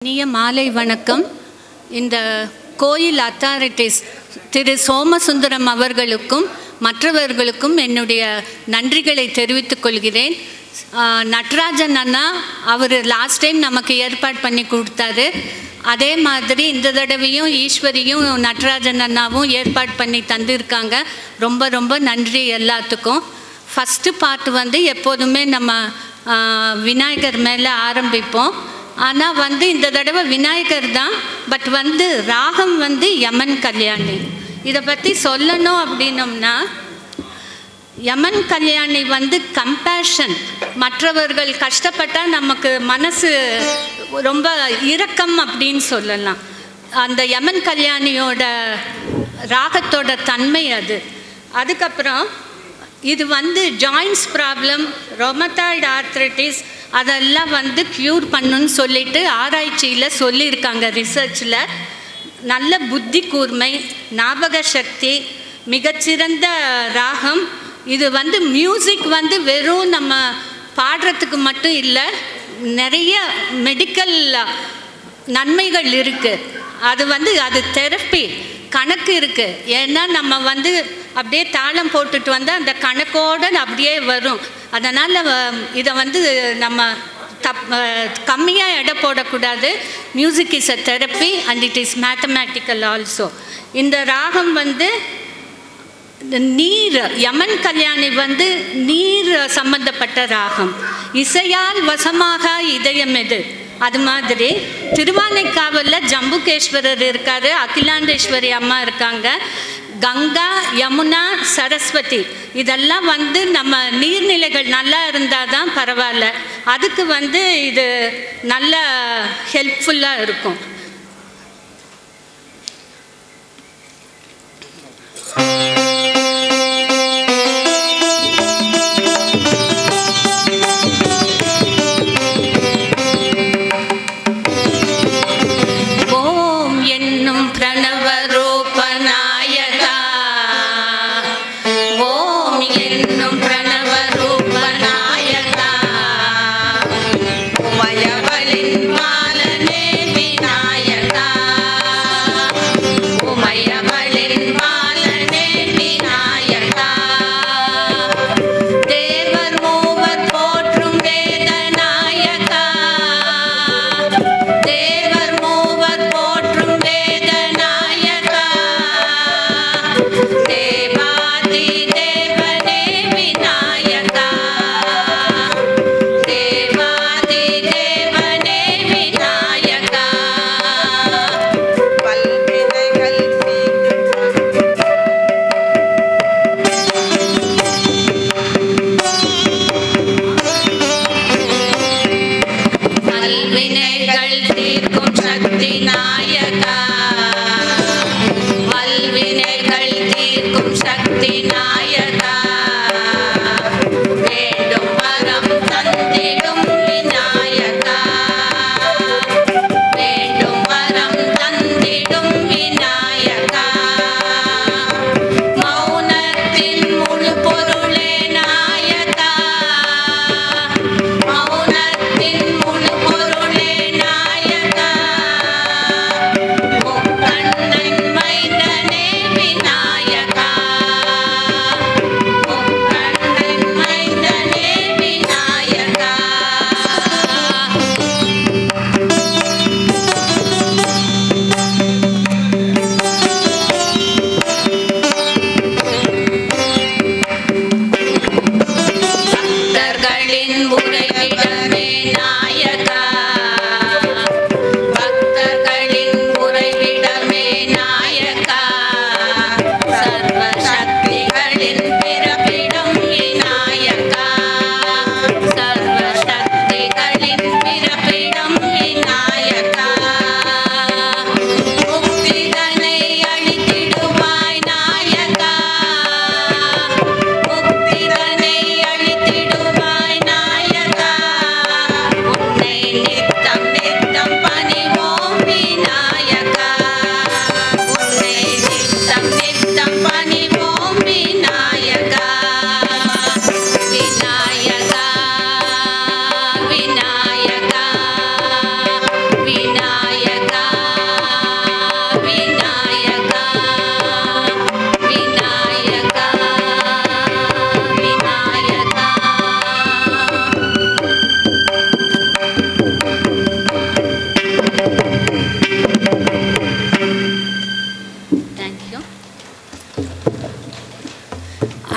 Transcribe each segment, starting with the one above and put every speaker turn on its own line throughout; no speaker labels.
இனிய மாலை வணக்கம். இந்த கோயில் அத்தாரிட்டிஸ் திரு சோமசுந்தரம் அவர்களுக்கும் மற்றவர்களுக்கும் என்னுடைய நன்றிகளை தெரிவித்துக் கொள்கிறேன். நட்ராஜன் அண்ணா அவர் லாஸ்ட் டைம் நமக்கு ஏற்பாடு பண்ணி கொடுத்தாரு. அதே மாதிரி இந்த தடவையும் ஈஸ்வரியும் நட்ராஜன் அண்ணாவும் ஏற்பாடு பண்ணி தந்திருக்காங்க. ரொம்ப ரொம்ப நன்றி எல்லாத்துக்கும். ஃபஸ்ட்டு பார்ட் எப்போதுமே நம்ம விநாயகர் மேலே ஆரம்பிப்போம். ஆனால் இந்த தடவை விநாயகர் தான். பட் ராகம் யமன் கல்யாணி. இதை பற்றி சொல்லணும் அப்படின்னோம்னா, யமன் கல்யாணி கம்பேஷன், மற்றவர்கள் கஷ்டப்பட்டால் நமக்கு மனசு ரொம்ப இரக்கம் அப்படின்னு சொல்லலாம். அந்த யமன் கல்யாணியோட ராகத்தோட தன்மை அது. அதுக்கப்புறம் இது ஜாயின்ஸ் ப்ராப்ளம், ரொமட்டாய்டு ஆர்த்ரைட்டிஸ் அதெல்லாம் க்யூர் பண்ணுன்னு சொல்லிட்டு ஆராய்ச்சியில் சொல்லியிருக்காங்க. ரிசர்ச்சில் நல்ல புத்தி கூர்மை, ஞாபக சக்தி, மிகச்சிறந்த ராகம். இது மியூசிக் வெறும் நம்ம பாடுறதுக்கு மட்டும் இல்லை, நிறைய மெடிக்கல் நன்மைகள் இருக்குது. அது அது தெரப்பி கணக்கு இருக்குது. ஏன்னா நம்ம அப்படியே தாளம் போட்டுட்டு அந்த கணக்கோடு அப்படியே வரும். அதனால் இதை நம்ம கம்மியாக எடை போடக்கூடாது. Music is a therapy and it is mathematical also. இந்த ராகம் நீர், யமன் கல்யாணி நீர் சம்பந்தப்பட்ட ராகம். இசையால் வசமாக இதயம் எது, அது மாதிரி திருவானைக்காவலில் ஜம்புகேஸ்வரர் இருக்கார், அகிலாண்டேஸ்வரி அம்மா இருக்காங்க, கங்கா, யமுனா, சரஸ்வதி இதெல்லாம் நம்ம நீர்நிலைகள் நல்லா இருந்தால் தான் பரவாயில்ல. அதுக்கு இது நல்ல ஹெல்ப்ஃபுல்லாக இருக்கும்.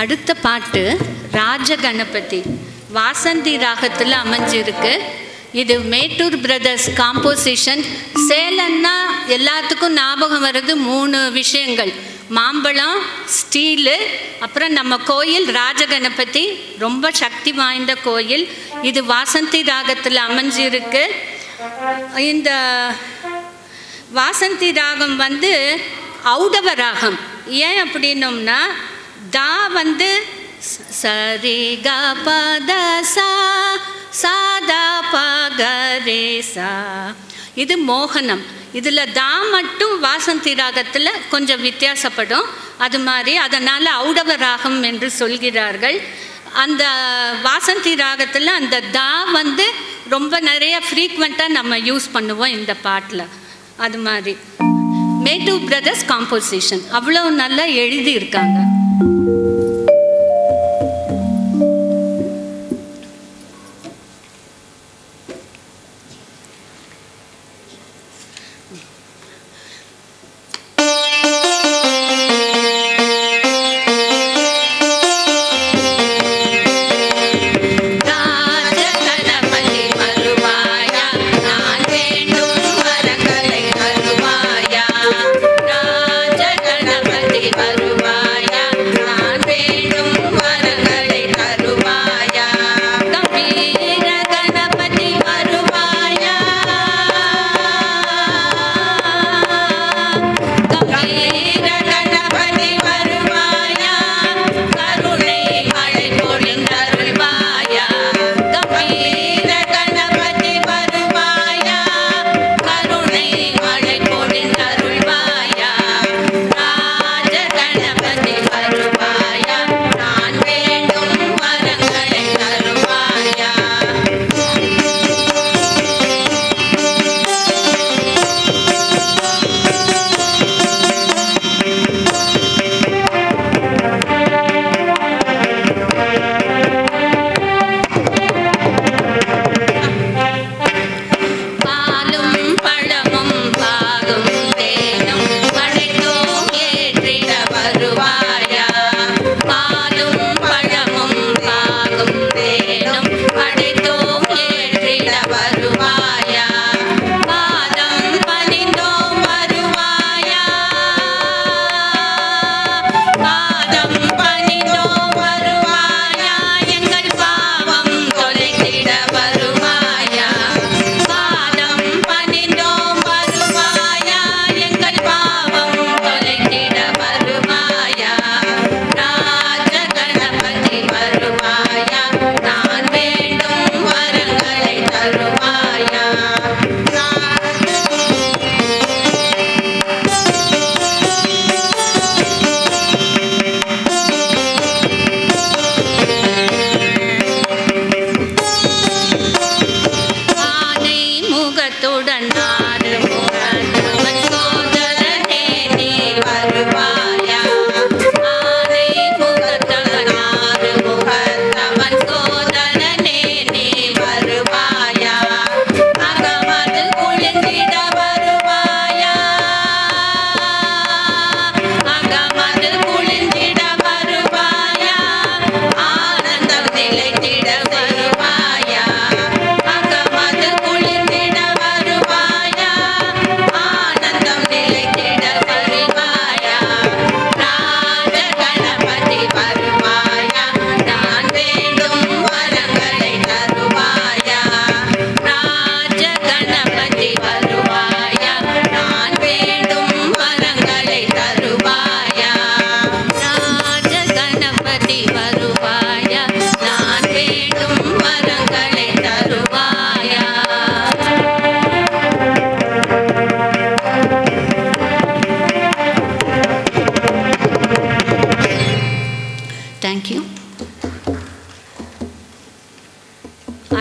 அடுத்த பாட்டு ராஜகணபதி வாசந்தி ராகத்தில் அமைஞ்சிருக்கு. இது மேட்டூர் பிரதர்ஸ் காம்போசிஷன். சேலம்னா எல்லாத்துக்கும் ஞாபகம் வர்றது 3 விஷயங்கள்: மாம்பழம், ஸ்டீலு, அப்புறம் நம்ம கோயில் ராஜகணபதி, ரொம்ப சக்தி வாய்ந்த கோயில். இது வாசந்தி ராகத்தில் அமைஞ்சிருக்கு. இந்த வாசந்தி ராகம் வந்து ஔடவ ராகம். ஏன் அப்படின்னோம்னா தா வந்து சரி க பத சா சாதா பகரே சா, இது மோகனம். இதில் தா மட்டும் வாசந்தி ராகத்தில் கொஞ்சம் வித்தியாசப்படும். அது மாதிரி அதனால் ஔடவ ராகம் என்று சொல்கிறார்கள். அந்த வாசந்தி ராகத்தில் அந்த தா வந்து ரொம்ப நிறைய ஃப்ரீக்வெண்ட்டாக நம்ம யூஸ் பண்ணுவோம் இந்த பாட்டில். அது மாதிரி மேட்டூர் பிரதர்ஸ் காம்போசிஷன் அவ்வளோ நல்லா எழுதியிருக்காங்க.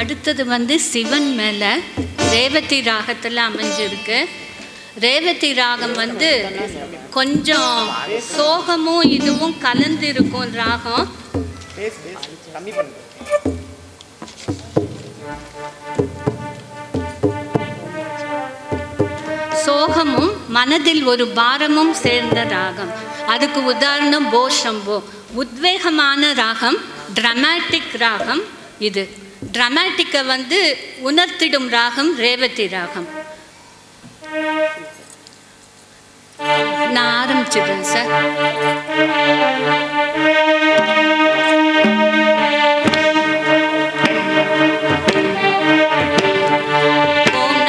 அடுத்தது வந்து சிவன் மேலே ரேவதி ராகத்தில் அமைஞ்சிருக்கு. ரேவதி ராகம் வந்து கொஞ்சம் சோகமும் இதுவும் கலந்து இருக்கும் ராகம். சோகமும் மனதில் ஒரு பாரமும் சேர்ந்த ராகம். அதுக்கு உதாரணம் போ சம்போ. உத்வேகமான ராகம், ட்ரமாட்டிக் ராகம். இது ட்ரமாட்டிக்கை வந்து உணர்த்திடும் ராகம் ரேவதி ராகம். நான் ஆரம்பிச்சிடுறேன் சார்.
Om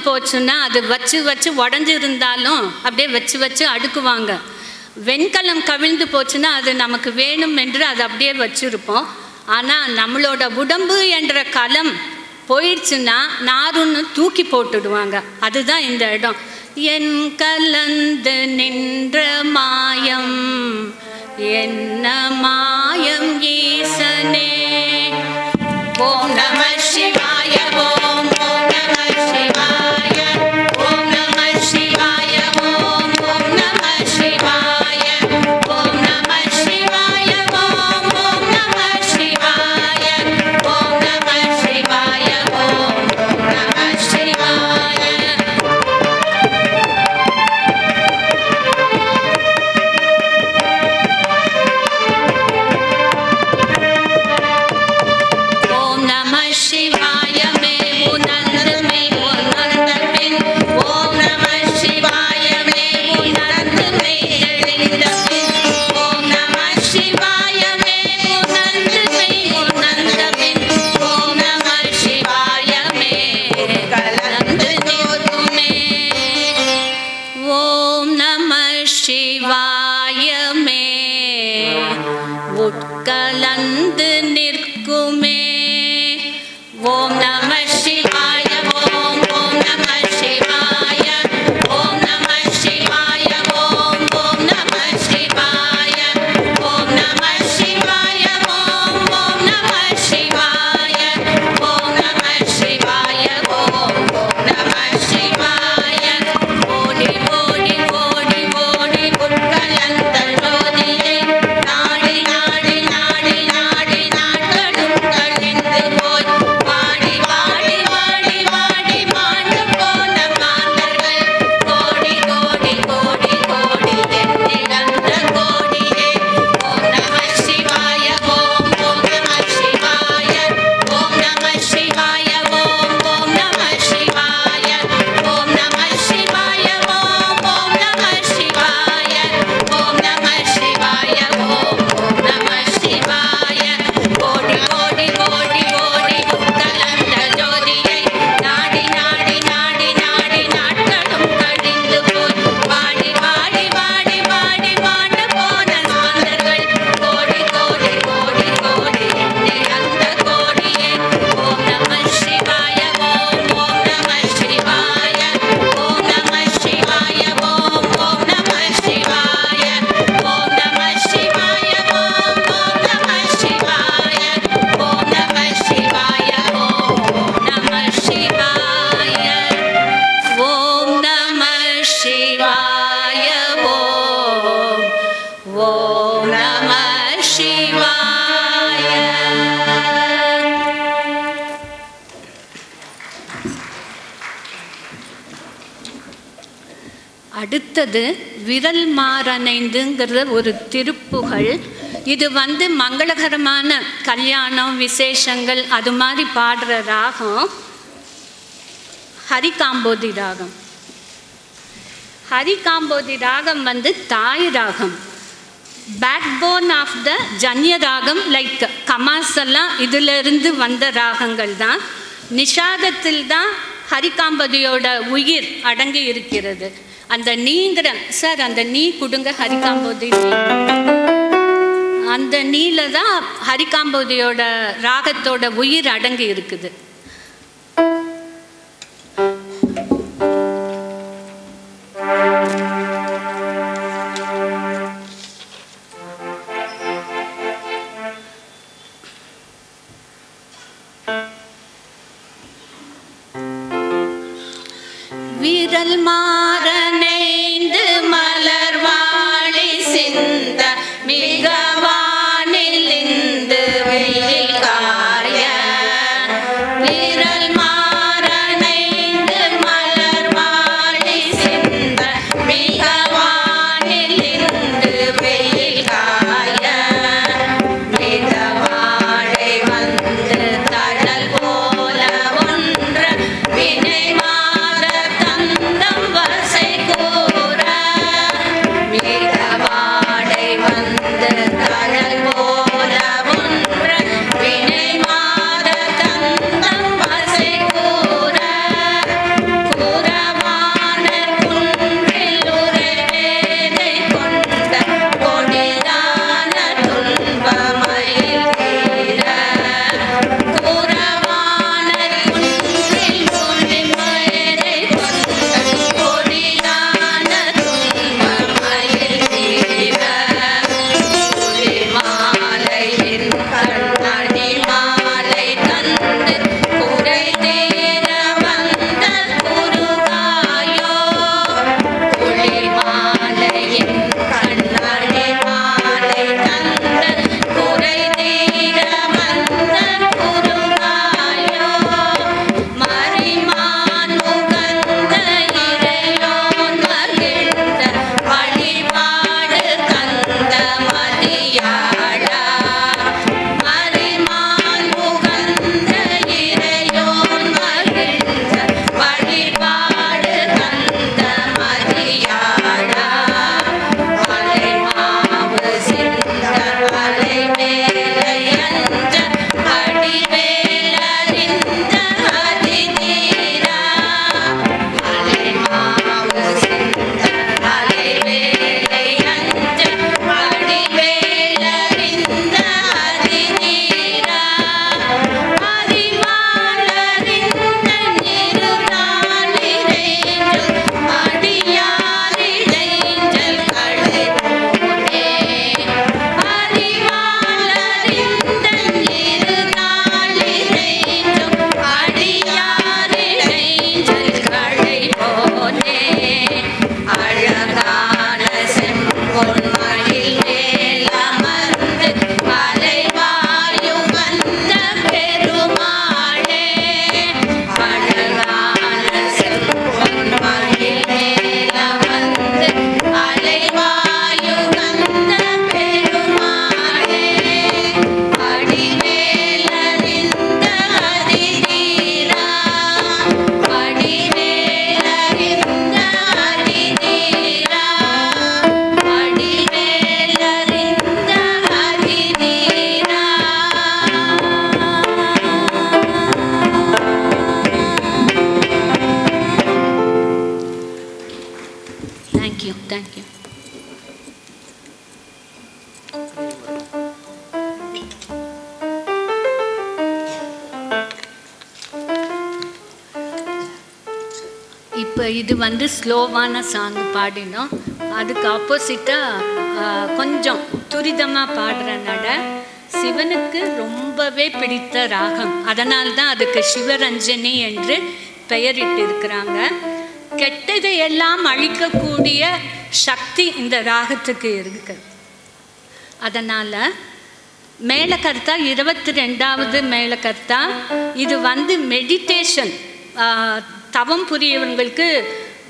போச்சுன்னா அது வச்சு வச்சு உடஞ்சிருந்தாலும் அப்படியே வச்சு வச்சு அடுக்குவாங்க. வெண்கலம் கவிழ்ந்து போச்சுன்னா அது நமக்கு வேணும் என்று அதை அப்படியே வச்சுருப்போம். ஆனால் நம்மளோட உடம்பு என்ற கலம் போயிடுச்சுன்னா நாருன்னு தூக்கி போட்டுடுவாங்க. அதுதான் இந்த இடம். என் கலந்து நின்ற மாயம் என்ன மாயம் ஈசனே. ஓம் நம சிவாய. ஓம் ஓம் நம சிவாய. ஓம் நம சிவாய. ஓம் ஓம் நம சிவாய. ஓம் நம சிவாய. ஓம் ஓம் நம சிவாய. ஓம் நம சிவாய. ஓம் ஓம் நம சிவாய. கலந்து நிற்குமே. ஓம் நம சிவாய. ஓம் ஓம் நம சிவாய. ஓம் நம சிவாய. ஓம் ஓம் நம சிவாய. ஓம் நம சிவாய. ஓம் ஓம் நம சிவாய. ஓம் நம சிவாய. ஓம் ஓம் நம சிவாய. ஓடி ஓடி ஓடி ஓடி உட்கலந்த ஜோதியை நாடி நாடி நாடி நாடி நாட்களும் கழிந்து போய் வாடி வாடி வாடி வாடி மாண்டு போன மாந்தர்கள் கோடி கோடி கோடி கோடி எண்ணிறந்த கோடியே. ஓம் நம சிவாய. ஓம் ஓம் நம சிவாய. ஓம் நம சிவாய. ஓம் ஓம் நம சிவாய. ஓம் நம சிவாய. ஓம் ஓம் நம சிவாய. ஓம் நம சிவாய. ஓம் ஓம் நம சிவாய. ஓடி ஓடி ஓடி ஓடி உட்கலந்த ஜோதியை நாடி நாடி நாடி நாடி நாட்களும் கழிந்து போய் வாடி வாடி வாடி வாடி மாண்டு போன மாந்தர்கள் கோடி கோடி கோடி கோடி எண்ணிறந்த கோடியே. ஓம் நம சிவாய. ஓம் ஓம் நம சிவாய. ஓம் நம சிவாய. ஓம் ஓம் நம சிவாய. ஓம் நம சிவாய. ஓம் ஓம் நம சிவாய. ஓம் நம சிவாய. ஓம் ஓம் நம சிவாய. ஓம் நம சிவாய. ஓம் ஓம் நம சிவாய. அடுத்தது விரல் மாறனைந்துங்கிற ஒரு திருப்புகழ். இது மங்களகரமான கல்யாணம் விசேஷங்கள் அது மாதிரி பாடுற ராகம் ஹரிகாம்போதி ராகம். ஹரிகாம்போதி ராகம் தாய் ராகம், பேக் போன் ஆஃப் த ஜன்ய ராகம். லைக் கமாஸ் எல்லாம் இதிலிருந்து வந்த ராகங்கள் தான். நிஷாதத்தில் தான் ஹரிகாம்போதியோட உயிர் அடங்கி இருக்கிறது. அந்த நீங்கிற சார் அந்த நீ கொடுங்க ஹரிகாம்போதி. அந்த நீல தான் ஹரிகாம்போதியோட ராகத்தோட உயிர் அடங்கி இருக்குது. விரல் மாறனைந்து மலர் வாழி சிந்த மிகவானிலிந்து வெயில் காய. விரல் மாறனைந்து மலர் வாழி சிந்த மிகவானிலிந்து வெயில் காய. மிதவாழை வந்து தழல் போல ஒன்ற வினை வசை கூற. மிதவாடை வந்து தழல் போல ஒன்ற வினை மாத தந்தம் வசை கூற. கூற இப்போ இது வந்து ஸ்லோவான சாங் பாடினோம். அதுக்கு ஆப்போசிட்டாக கொஞ்சம் துரிதமாக பாடுற நட சிவனுக்கு ரொம்பவே பிடித்த ராகம். அதனால்தான் அதுக்கு சிவரஞ்சனி என்று பெயரிட்டு இருக்கிறாங்க. கெட்டதை எல்லாம் அழிக்கக்கூடிய சக்தி இந்த ராகத்துக்கு இருக்கு. அதனால் மேலகர்த்தா 22வது மேலகர்த்தா. இது வந்து மெடிடேஷன், தவம் புரியவங்களுக்கு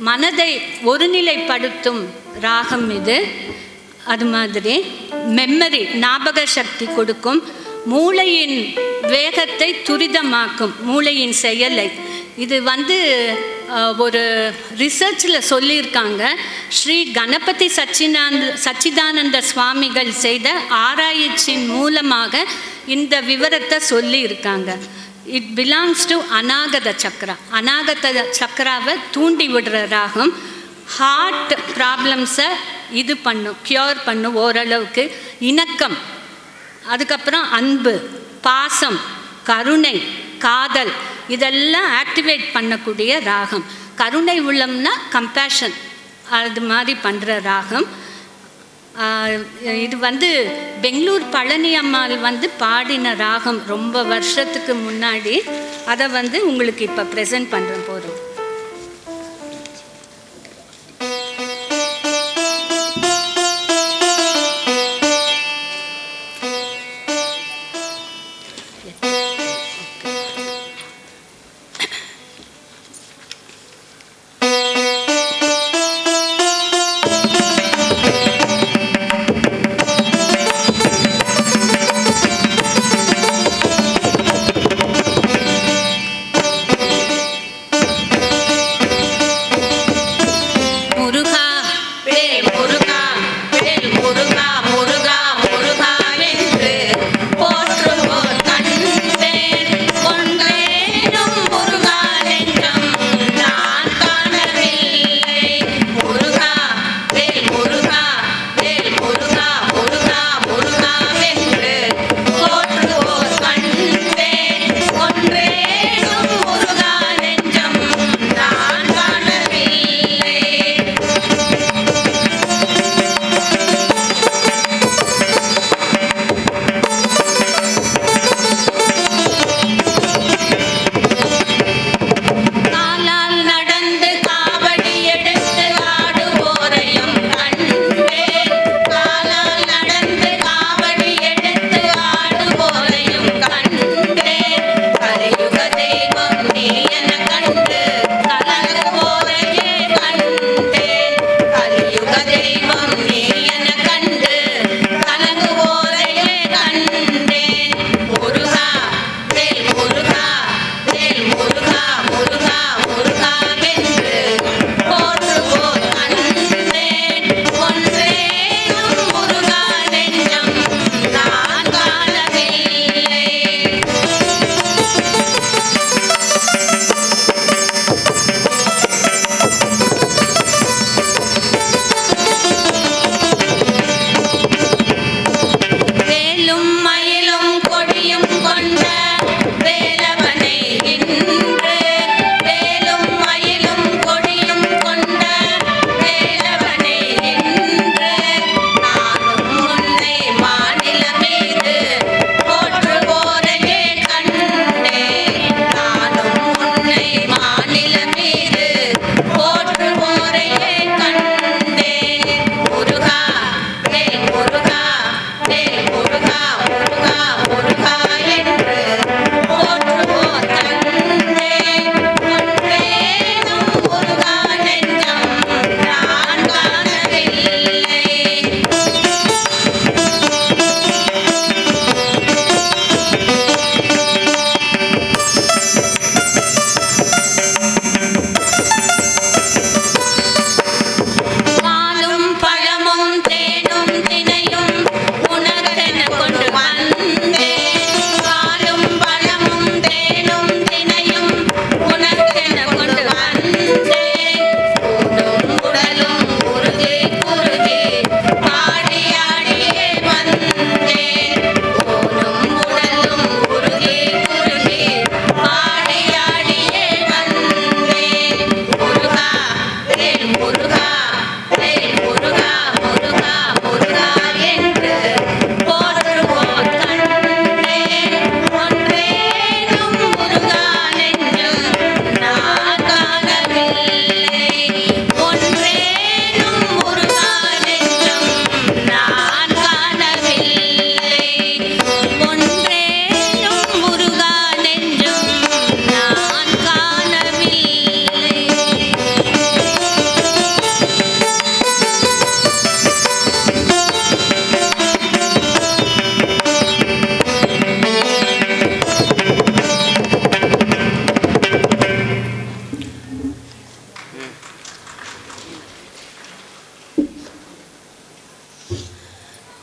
மனதை ஒருநிலைப்படுத்தும் ராகம் இது. அது மாதிரி மெமரி, ஞாபக சக்தி கொடுக்கும், மூளையின் வேகத்தை துரிதமாக்கும், மூளையின் செயலை. இது வந்து ஒரு ரிசர்ச்சில் சொல்லியிருக்காங்க. ஸ்ரீ கணபதி சச்சிதானந்த சுவாமிகள் செய்த ஆராய்ச்சியின் மூலமாக இந்த விவரத்தை சொல்லியிருக்காங்க. இட் பிலாங்ஸ் டு அநாகத சக்கரா. அநாகத சக்கராவை தூண்டி விடுற ராகம். ஹார்ட் ப்ராப்ளம்ஸை இது பண்ணும், க்யூர் பண்ணும் ஓரளவுக்கு. இணக்கம், அதுக்கப்புறம் அன்பு, பாசம், கருணை, காதல், இதெல்லாம் ஆக்டிவேட் பண்ணக்கூடிய ராகம். கருணை உள்ளம்னா கம்பேஷன், அது மாதிரி பண்ணுற ராகம். இது வந்து பெங்களூர் பழனி அம்மாள் வந்து பாடின ராகம் ரொம்ப வருஷத்துக்கு முன்னாடி. அதை வந்து உங்களுக்கு இப்போ ப்ரெசென்ட் பண்ணுற போதும்.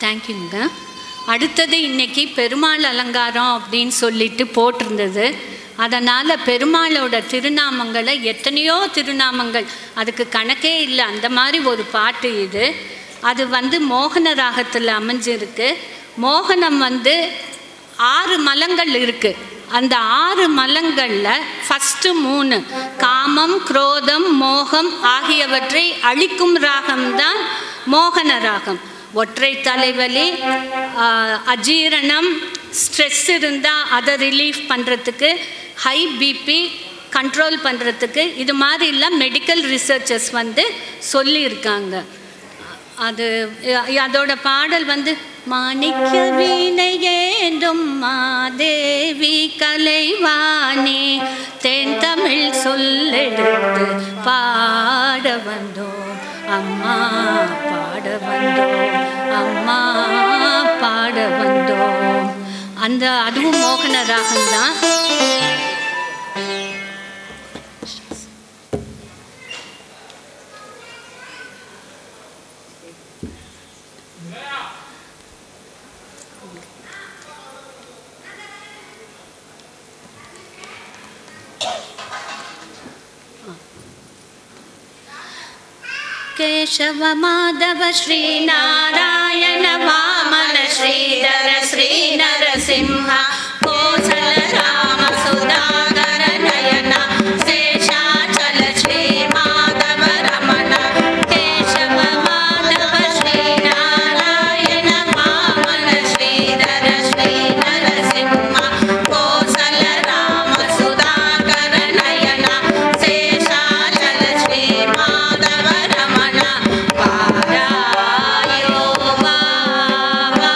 தேங்க்யூங்க. அடுத்தது இன்றைக்கி பெருமாள் அலங்காரம் அப்படின்னு சொல்லிட்டு போட்டிருந்தது. அதனால் பெருமாளோட திருநாமங்களை எத்தனையோ திருநாமங்கள், அதுக்கு கணக்கே இல்லை, அந்த மாதிரி ஒரு பாட்டு இது. அது மோகன ராகத்தில் அமைஞ்சிருக்கு. மோகனம் 6 மலங்கள் இருக்குது. அந்த 6 மலங்களில் ஃபஸ்ட்டு 3 காமம், குரோதம், மோகம் ஆகியவற்றை அழிக்கும் ராகம்தான் மோகன ராகம். ஒற்றை தலைவலி, அஜீரணம், ஸ்ட்ரெஸ் இருந்தால் அதை ரிலீஃப் பண்ணுறதுக்கு, ஹை பிபி கண்ட்ரோல் பண்ணுறதுக்கு, இது மாதிரிலாம் மெடிக்கல் ரிசர்ச்சர்ஸ் சொல்லியிருக்காங்க. அதோட பாடல் மாணிக்க வீணையேந்தும் மாதேவி கலைவாணி தென் தமிழ் சொல்லெடுத்து பாட வந்தோம் அம்மா, பாட வந்தோம் அம்மா, பாட வந்தோம். அதுவும் மோகன ராகம்தான். केशव माधव श्री नारायण वामन श्रीधर श्री नरसिंह कोसल राम सुधाकर नयन शेषाचल श्री माधव रमण केशव माधव श्री नारायण वामन श्रीधर श्री नरसिंह कोसल राम सुधाकर नयन शेषाचल श्री माधव रमण पारायो बाबा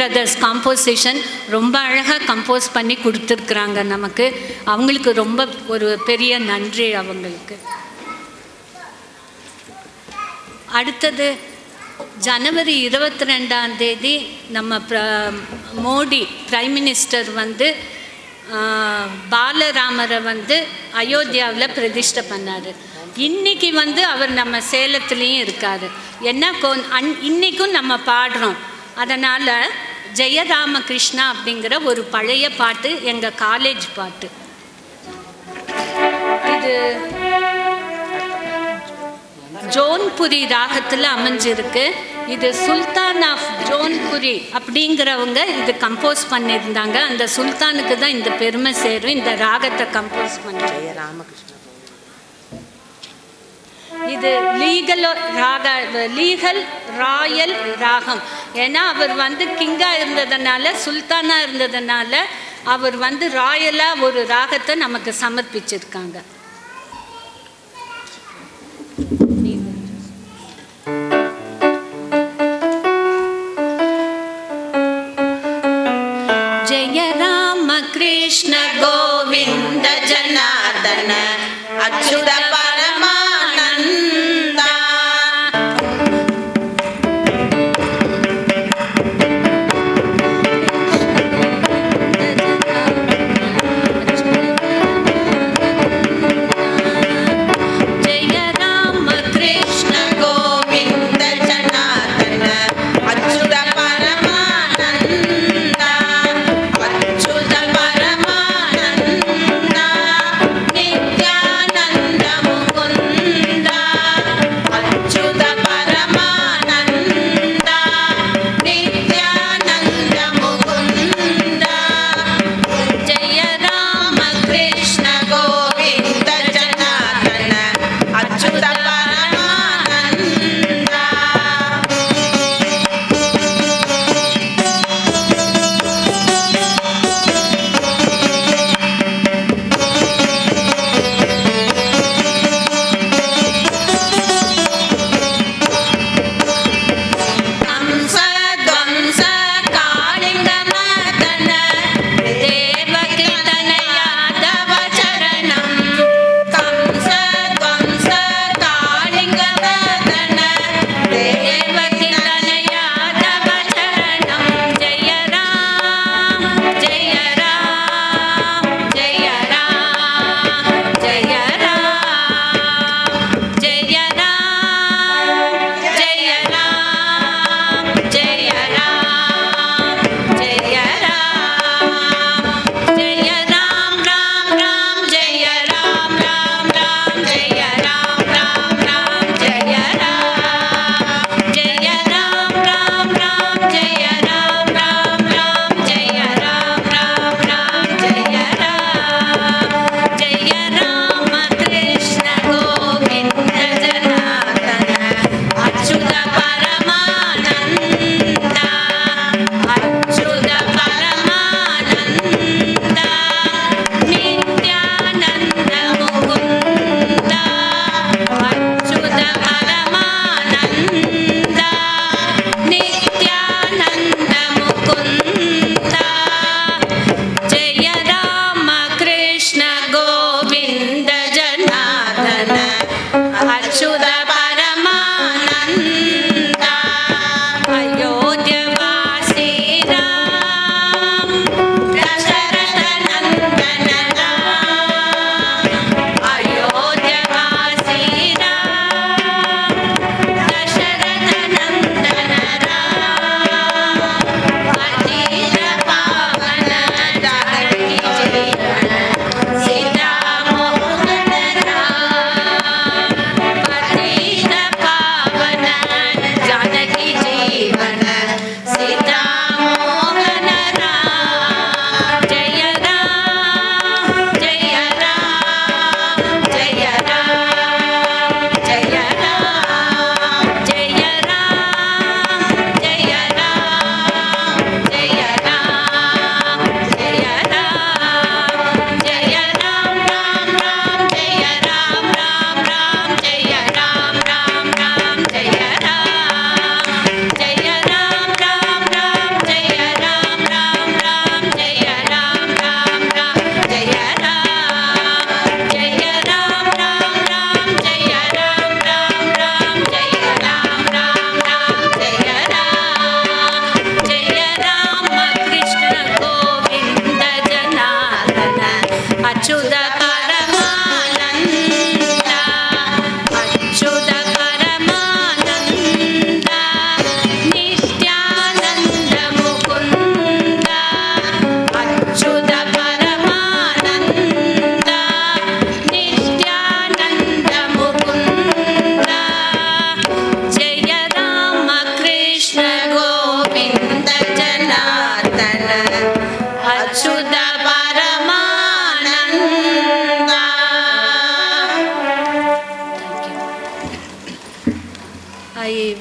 பிரதர்ஸ் காம்போசிஷன் ரொம்ப அழகாக கம்போஸ் பண்ணி கொடுத்துருக்குறாங்க நமக்கு. அவங்களுக்கு ரொம்ப ஒரு பெரிய நன்றி அவங்களுக்கு. அடுத்தது ஜனவரி 22 நம்ம மோடி பிரைம் மினிஸ்டர் வந்து பாலராமரை வந்து அயோத்தியாவில் பிரதிஷ்டை பண்ணார். இன்றைக்கி வந்து அவர் நம்ம சேலத்துலேயும் இருக்கார். என்ன இன்றைக்கும் நம்ம பாடுறோம். அதனால் ஜெயராமகிருஷ்ணா அப்படிங்கிற ஒரு பழைய பாட்டு, எங்கள் காலேஜ் பாட்டு. இது ஜோன்புரி ராகத்தில் அமைஞ்சிருக்கு. இது சுல்தான் ஆஃப் ஜோன்புரி அப்படிங்கிறவங்க இது கம்போஸ் பண்ணியிருந்தாங்க. அந்த சுல்தானுக்கு தான் இந்த பெருமை சேரும், இந்த ராகத்தை கம்போஸ் பண்ண. இது லீகல் ராயல் ராகம். ஏன்னா அவர் வந்து கிங்காக இருந்ததுனால, சுல்தானாக இருந்ததுனால அவர் வந்து ராயலாக ஒரு ராகத்தை நமக்கு சமர்ப்பிச்சிருக்காங்க. ஜெய ராம கிருஷ்ண கோவிந்த ஜனார்தன அச்சுத பரமானந்தா. ஜெய Rama Krishna Govind Janardhana Achyuta Paramananda. Achyuta Paramananda Nityananda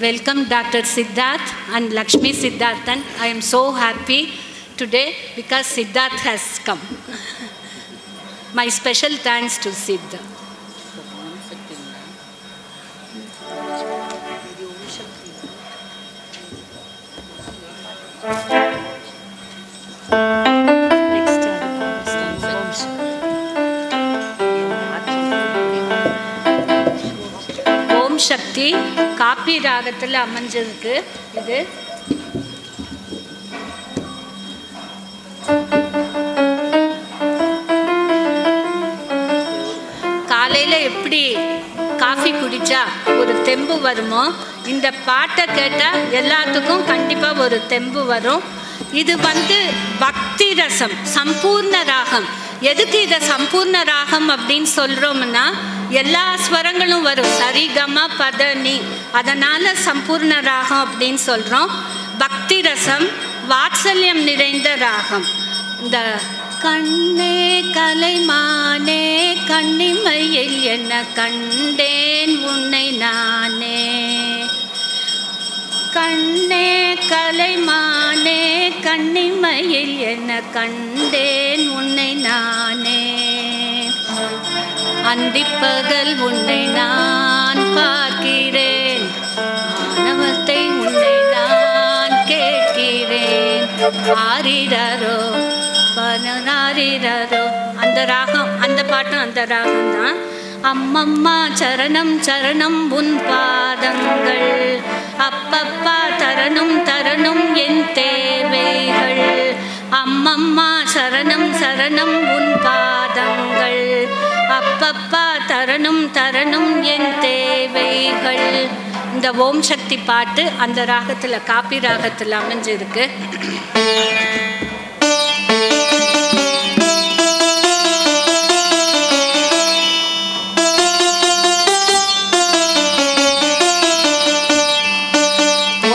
welcome Dr. Siddharth and Lakshmi Siddharthan. I am so happy today because Siddharth has come. My special thanks to Siddha. Om Shakti Kapi ராகத்தில் அமைஞ்சிருக்கு. இது காலையில் எப்படி காஃபி குடித்தா ஒரு தெம்பு வருமோ, இந்த பாட்டை கேட்டால் எல்லாத்துக்கும் கண்டிப்பாக ஒரு தெம்பு வரும். இது பக்தி ரசம், சம்பூர்ண ராகம். எதுக்கு இதை சம்பூர்ண ராகம் அப்படின்னு சொல்கிறோம்னா, எல்லா ஸ்வரங்களும் வரும், சரி கம பத நீ, அதனால் சம்பூர்ண ராகம் அப்படின்னு சொல்கிறோம். பக்தி ரசம், வாத்சல்யம் நிறைந்த ராகம். இந்த கண்ணே கலைமானே கண்ணிமையில் என்ன கண்டேன் உன்னை நானே, கண்ணே கலைமானே கண்ணிமையில் என்ன கண்டேன் உன்னை நானே, அந்திப்பகல் உன்னை நான் பார்க்கிறேன், ஆணவத்தை உன்னை நான் கேட்கிறேன், ஆரிரரோ பனராரிரரோ. அந்த ராகம், அந்த பாட்டும் அந்த ராகம் தான். அம்மம்மா சரணம் சரணம் உன் பாதங்கள், அப்பப்பா தரணும் தரணும் என் தேவைகள், அம்மம்மா சரணம் சரணம் உன் பாதங்கள், அப்பப்பா தரணும் தரணும் என் தேவைகள். இந்த ஓம் சக்தி பாட்டு அந்த ராகத்தில், காப்பி ராகத்தில் அமைஞ்சிருக்கு.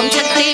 Om Shakti,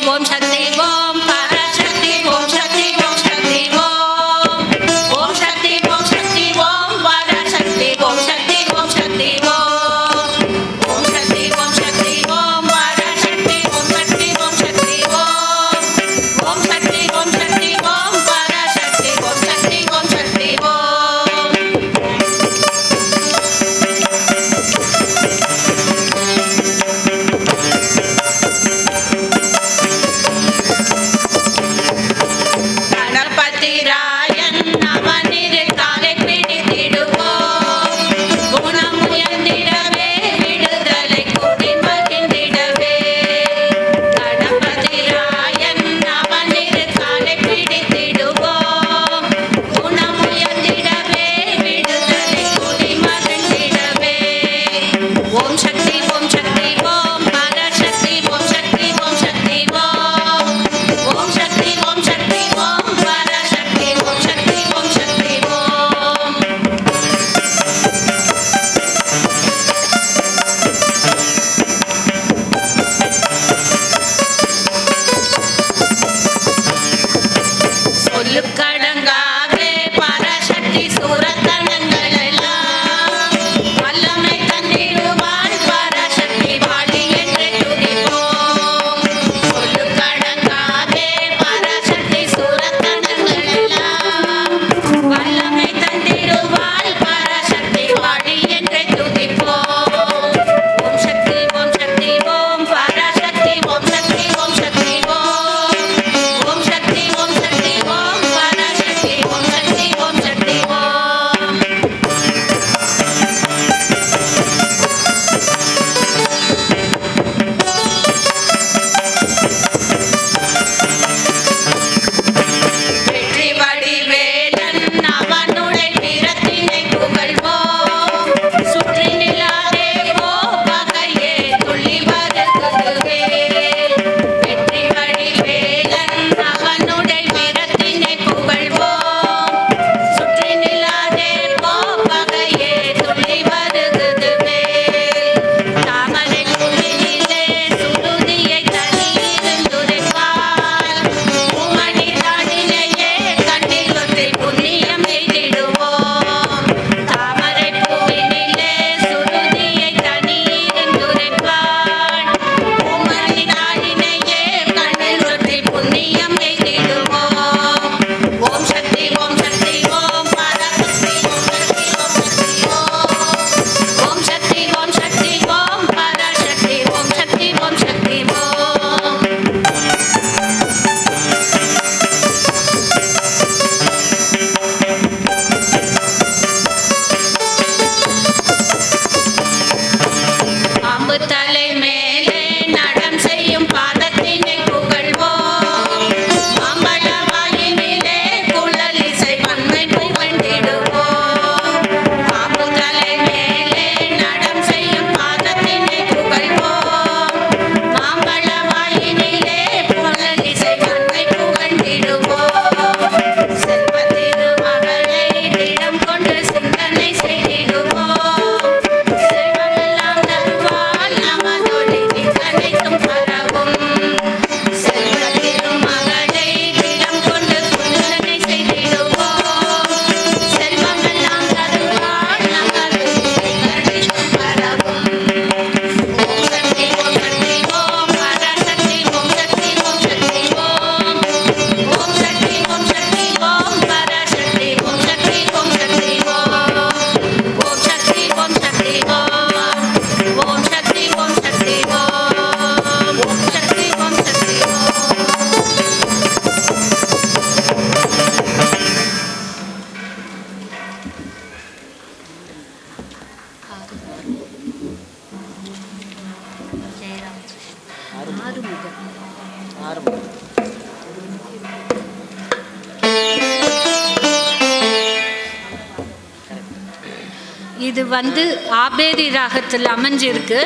இது வந்து ஆபேரி ராகத்தில் அமைஞ்சிருக்கு.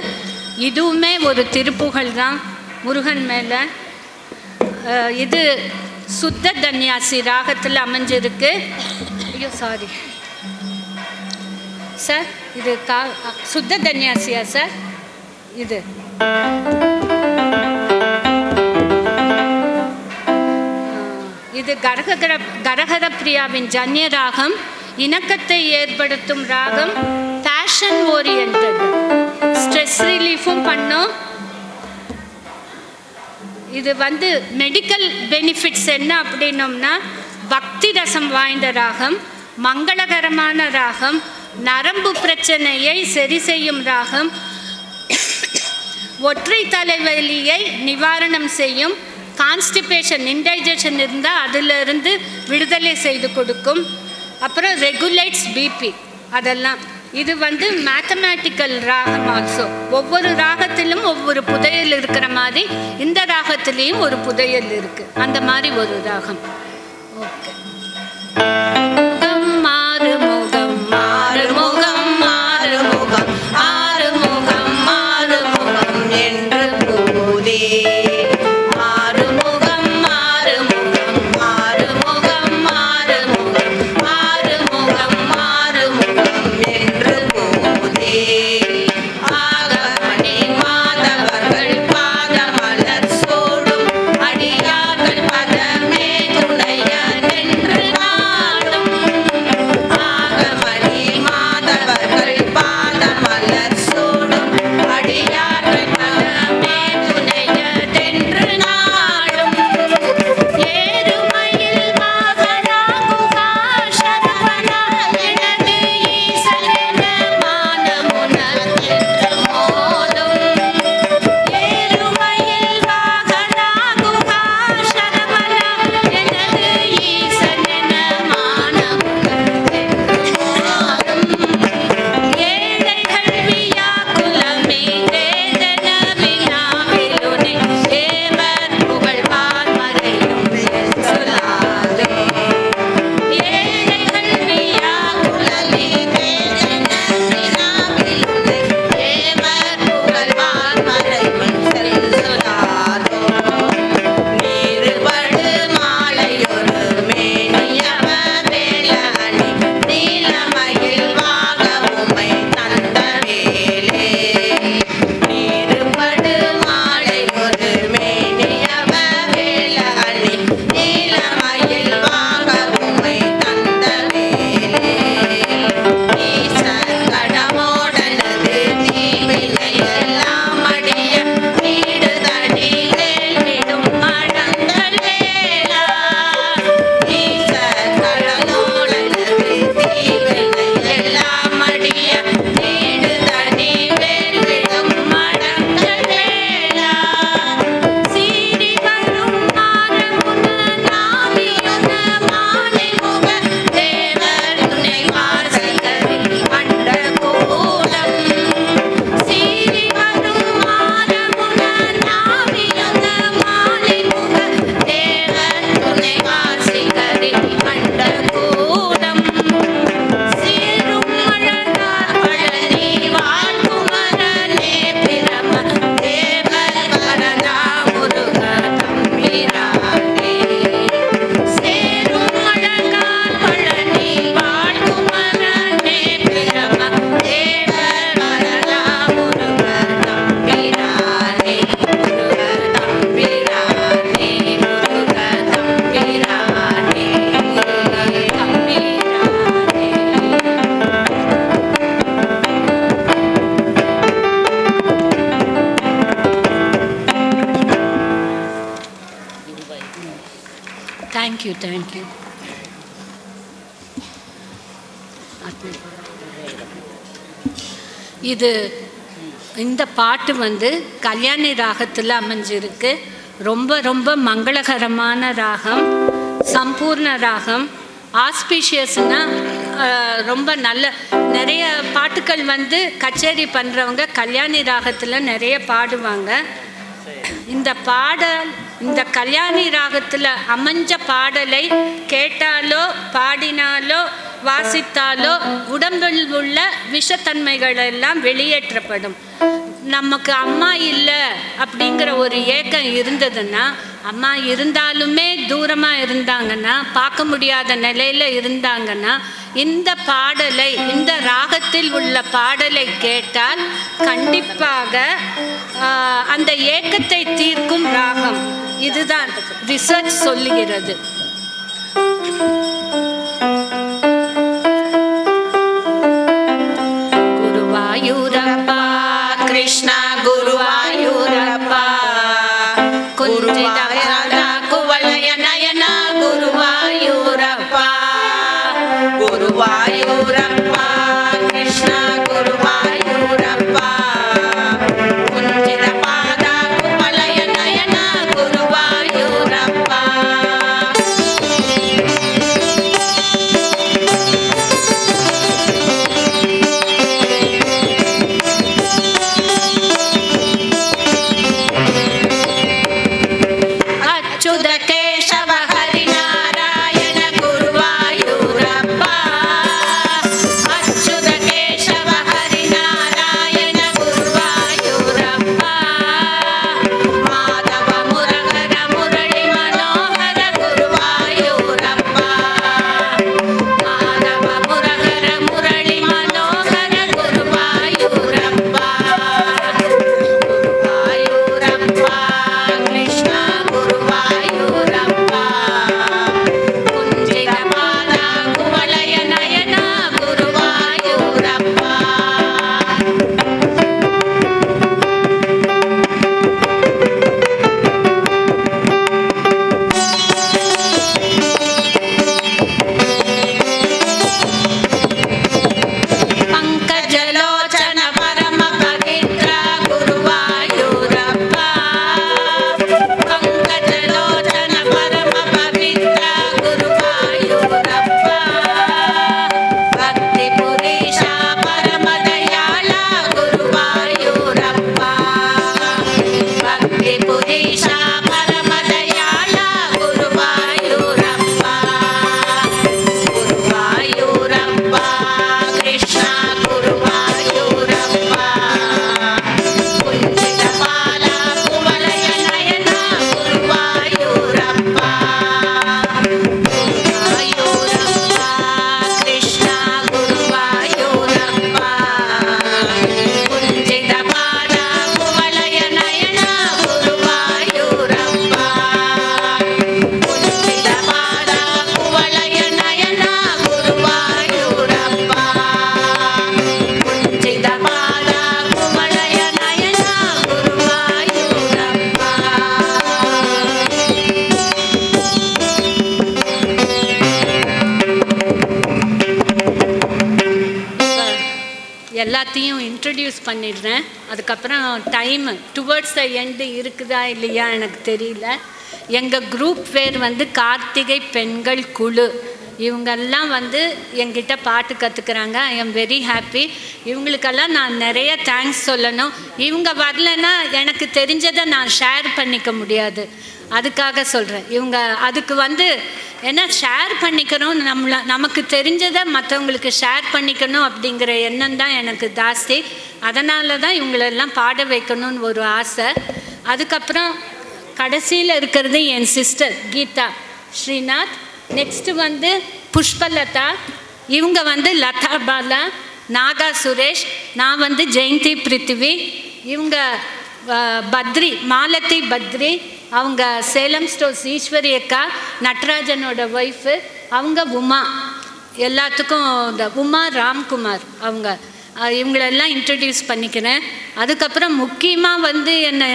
இதுவுமே ஒரு திருப்புகழ் தான் முருகன் மேலே. இது சுத்த தன்யாசி ராகத்தில் அமைஞ்சிருக்கு. ஐயோ சாரி சார், இது சுத்த தன்யாசியா சார்? இது கரகர பிரியாவின் ஜன்ய ராகம். இணக்கத்தை ஏற்படுத்தும் ராகம். ஃபேஷன் ஓரியன்ட், ஸ்ட்ரெஸ் ரிலீஃபும் பண்ணும். இது வந்து மெடிக்கல் பெனிஃபிட்ஸ் என்ன அப்படின்னோம்னா, பக்தி ரசம் வாய்ந்த ராகம், மங்களகரமான ராகம், நரம்பு பிரச்சனையை சரி செய்யும் ராகம், ஒற்றை தலைவலியை நிவாரணம் செய்யும், கான்ஸ்டிபேஷன் இன்டைஜஷன் இருந்தால் அதிலிருந்து விடுதலை செய்து கொடுக்கும், அப்புறம் ரெகுலேட்ஸ் பிபி அதெல்லாம். இது வந்து மேத்தமேட்டிக்கல் ராகம் ஆல்சோ. ஒவ்வொரு ராகத்திலும் ஒவ்வொரு புதையல் இருக்கிற மாதிரி இந்த ராகத்திலையும் ஒரு புதையல் இருக்கு. அந்த மாதிரி ஒரு ராகம். ஓகே. மாறுமுகம் மாறுமுகம் மாறுமுகம் ஆறுமுகம் மாறுமுகம் என்று போதே Thank you. இது இந்த பாட்டு வந்து கல்யாணி ராகத்தில் அமைஞ்சிருக்கு. ரொம்ப ரொம்ப மங்களகரமான ராகம், சம்பூர்ண ராகம். ஆஸ்பீஷியஸ்னால் ரொம்ப நல்ல நிறைய பாட்டுக்கள் வந்து கச்சேரி பண்ணுறவங்க கல்யாணி ராகத்தில் நிறைய பாடுவாங்க. இந்த கல்யாணி ராகத்தில் அமைஞ்ச பாடலை கேட்டாலோ பாடினாலோ வாசித்தாலோ உடம்பில் உள்ள விஷத்தன்மைகள் எல்லாம் வெளியேற்றப்படும். நமக்கு அம்மா இல்லை அப்படிங்கிற ஒரு ஏக்கம் இருந்ததுன்னா, அம்மா இருந்தாலுமே தூரமாக இருந்தாங்கன்னா, பார்க்க முடியாத நிலையில் இருந்தாங்கன்னா, இந்த பாடலை, இந்த ராகத்தில் உள்ள பாடலை கேட்டால் கண்டிப்பாக அந்த ஏக்கத்தை தீர்க்கும் ராகம். இதுதான் ரிசர்ச் சொல்லுகிறது. குருவாயூரப்பா கிருஷ்ணா குருவாயூரப்பா குஞ்சித குவலய நயனா குருவாயூரப்பா குருவாயூரப்பா கிருஷ்ணா குருவாயூரப்பா குஞ்சித பாதா குவலய நயனா குருவாயூரப்பா. எல்லாத்தையும் இன்ட்ரடியூஸ் பண்ணிடுறேன். அதுக்கப்புறம் டைம் டுவர்ட்ஸ் த எண்டு இருக்குதா இல்லையா எனக்கு தெரியல. எங்கள் குரூப் பேர் வந்து கார்த்திகை பெண்கள் குழு. இவங்கெல்லாம் வந்து என்கிட்ட பாட்டு கற்றுக்குறாங்க. I am very happy. இவங்களுக்கெல்லாம் நான் நிறைய தேங்க்ஸ் சொல்லணும். இவங்க வரலைன்னா எனக்கு தெரிஞ்சதை நான் ஷேர் பண்ணிக்க முடியாது. அதுக்காக சொல்கிறேன். இவங்க அதுக்கு வந்து என்ன ஷேர் பண்ணிக்கணும், நமக்கு தெரிஞ்சதை மற்றவங்களுக்கு ஷேர் பண்ணிக்கணும் அப்படிங்கிற எண்ணம் தான் எனக்கு ஜாஸ்தி. அதனால தான் இவங்களெல்லாம் பாட வைக்கணும்னு ஒரு ஆசை. அதுக்கப்புறம் கடைசியில் இருக்கிறது என் சிஸ்டர் கீதா ஸ்ரீநாத். நெக்ஸ்ட்டு வந்து புஷ்பலதா. இவங்க வந்து லதா பாலா, நாகா சுரேஷ். நான் வந்து ஜெயந்தி பிருத்திவி. இவங்க பத்ரி, மாலதி பத்ரி. அவங்க சேலம் ஸ்டோர்ஸ் ஈஸ்வரி அக்கா, நட்ராஜனோட ஒய்ஃபு. அவங்க உமா. எல்லாத்துக்கும் இந்த உமா ராம்குமார் அவங்க. இவங்களெல்லாம் இன்ட்ரடியூஸ் பண்ணிக்கிறேன். அதுக்கப்புறம் முக்கியமாக வந்து என்னை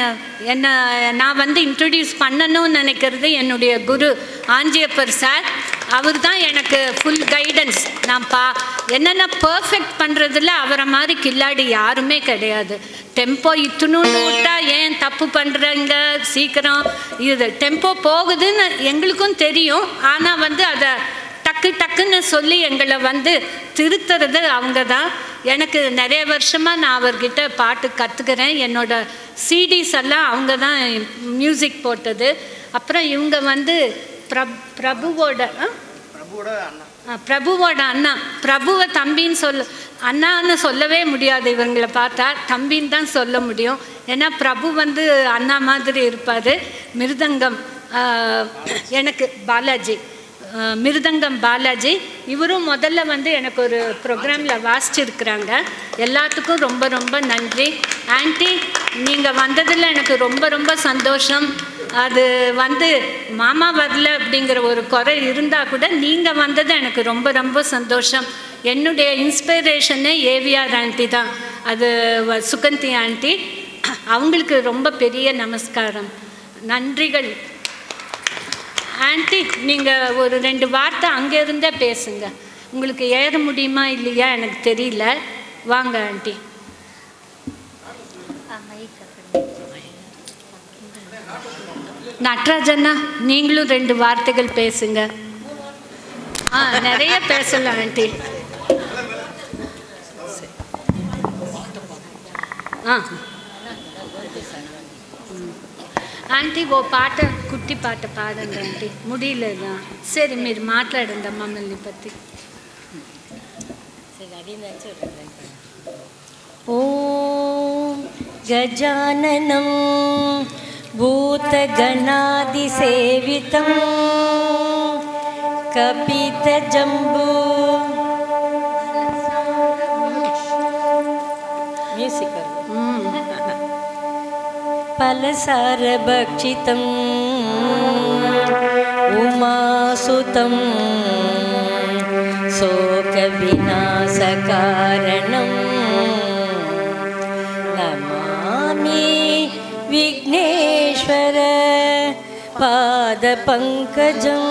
நான் வந்து இன்ட்ரடியூஸ் பண்ணணும்னு நினைக்கிறது என்னுடைய குரு ஆஞ்சியப்பர் சார். அவர் தான் எனக்கு ஃபுல் கைடன்ஸ். நான் என்னென்ன பர்ஃபெக்ட் பண்ணுறதில்ல அவரை மாதிரி கில்லாடி யாருமே கிடையாது. டெம்போ இத்துணுன்னு விட்டால் ஏன் தப்பு பண்ணுறீங்க, சீக்கிரம் இது டெம்போ போகுதுன்னு எங்களுக்கும் தெரியும். ஆனால் வந்து அதை டக்கு டக்குன்னு சொல்லி எங்களை வந்து திருத்துறது அவங்க தான். எனக்கு நிறைய வருஷமாக நான் அவர்கிட்ட பாட்டு கற்றுக்கிறேன். என்னோடய சிடிஸ் எல்லாம் அவங்க தான் மியூசிக் போட்டது. அப்புறம் இவங்க வந்து பிரபுவோட அண்ணா. பிரபுவை தம்பின்னு அண்ணான்னு சொல்லவே முடியாது, இவங்களை பார்த்தா தம்பின்னு தான் சொல்ல முடியும். ஏன்னா பிரபு வந்து அண்ணா மாதிரி இருப்பார். மிருதங்கம் எனக்கு பாலாஜி, மிருதங்கம் பாலாஜி. இவரும் முதல்ல வந்து எனக்கு ஒரு ப்ரோக்ராமில் வாசிச்சிருக்கிறாங்க. எல்லாத்துக்கும் ரொம்ப ரொம்ப நன்றி. ஆன்ட்டி, நீங்கள் வந்ததில் எனக்கு ரொம்ப ரொம்ப சந்தோஷம். அது வந்து மாமா வரல அப்படிங்கிற ஒரு குறை இருந்தால் கூட நீங்கள் வந்தது எனக்கு ரொம்ப ரொம்ப சந்தோஷம். என்னுடைய இன்ஸ்பிரேஷனே ஏவிஆர் ஆன்ட்டி தான். அது சுகந்தி ஆன்ட்டி. அவங்களுக்கு ரொம்ப பெரிய நமஸ்காரம், நன்றிகள். ஆன்ட்டி, நீங்கள் ஒரு 2 வார்த்தை அங்கே இருந்தே பேசுங்க. உங்களுக்கு ஏற முடியுமா இல்லையா எனக்கு தெரியல. வாங்க ஆன்ட்டி. நட்ராஜண்ணா, நீங்களும் 2 வார்த்தைகள் பேசுங்க. நிறைய பேசலாம் ஆன்ட்டி. ఆంటీ ఓ పాట కుట్టి పాట పాడండి ఆంటీ. ముడిలేదా? సరే మీరు మాట్లాడండి మమ్మల్ని పత్తి.
ఓం గజాననం భూతగణాదిసేవితం కపితజంబూ మ్యూజిక్ ఫలసారభక్షితం ఉమాసుతం శోకవినాశకారణం నమామి విఘ్నేశ్వర పాదపంకజం.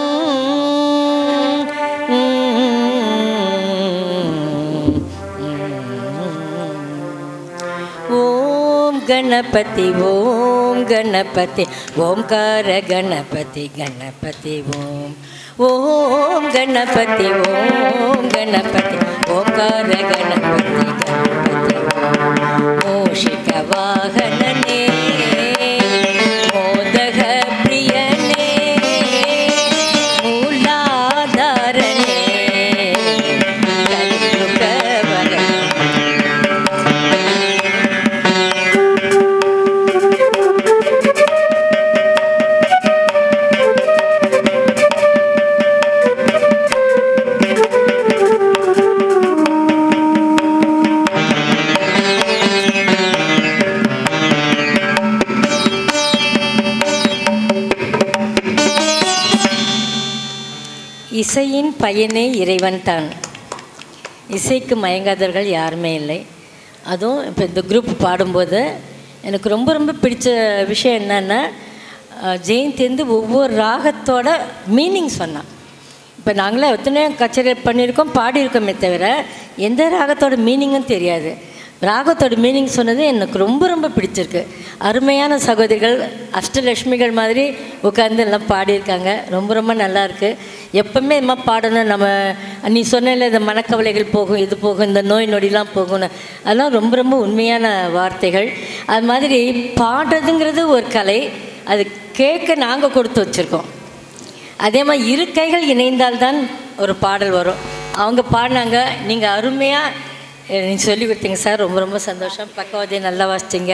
गणपति ओम गणपति ओंकार गणपति गणपति ओम गणपति ओम गणपति ओंकार गणपति गणपति मूषिक वाहनने मोदक प्रियने मूलाधारणे இசையின் பயனே இறைவன் தான். இசைக்கு மயங்காதவர்கள் யாருமே இல்லை. அதுவும் இப்போ இந்த குரூப் பாடும்போது எனக்கு ரொம்ப ரொம்ப பிடிச்ச விஷயம் என்னென்னா, ஜெயந்தி ஒவ்வொரு ராகத்தோட மீனிங் சொன்னான். இப்போ நாங்களே எத்தனையோ கச்சேரி பண்ணியிருக்கோம், பாடியிருக்கோமே தவிர எந்த ராகத்தோட மீனிங்கும் தெரியாது. ராகத்தோட மீனிங் சொன்னது எனக்கு ரொம்ப ரொம்ப பிடிச்சிருக்கு. அருமையான சகோதரிகள், அஷ்டலட்சுமிகள் மாதிரி உட்காந்து எல்லாம் பாடியிருக்காங்க. ரொம்ப ரொம்ப நல்லாயிருக்கு. எப்பவுமே இது மாதிரி பாடணும். நம்ம நீ சொன்னல இந்த மனக்கவலைகள் போகும், இது போகும், இந்த நோய் நொடிலாம் போகும்னு, அதெல்லாம் ரொம்ப ரொம்ப உண்மையான வார்த்தைகள். அது மாதிரி பாடுறதுங்கிறது ஒரு கலை. அது கேட்க நாங்கள் கொடுத்து வச்சுருக்கோம். அதே மாதிரி இரு கைகள் இணைந்தால்தான் ஒரு பாடல் வரும். அவங்க பாடினாங்க, நீங்கள் அருமையாக நீங்கள் சொல்லி கொடுத்தீங்க சார். ரொம்ப ரொம்ப சந்தோஷம். பக்கவாதியை நல்லா வாசிச்சிங்க.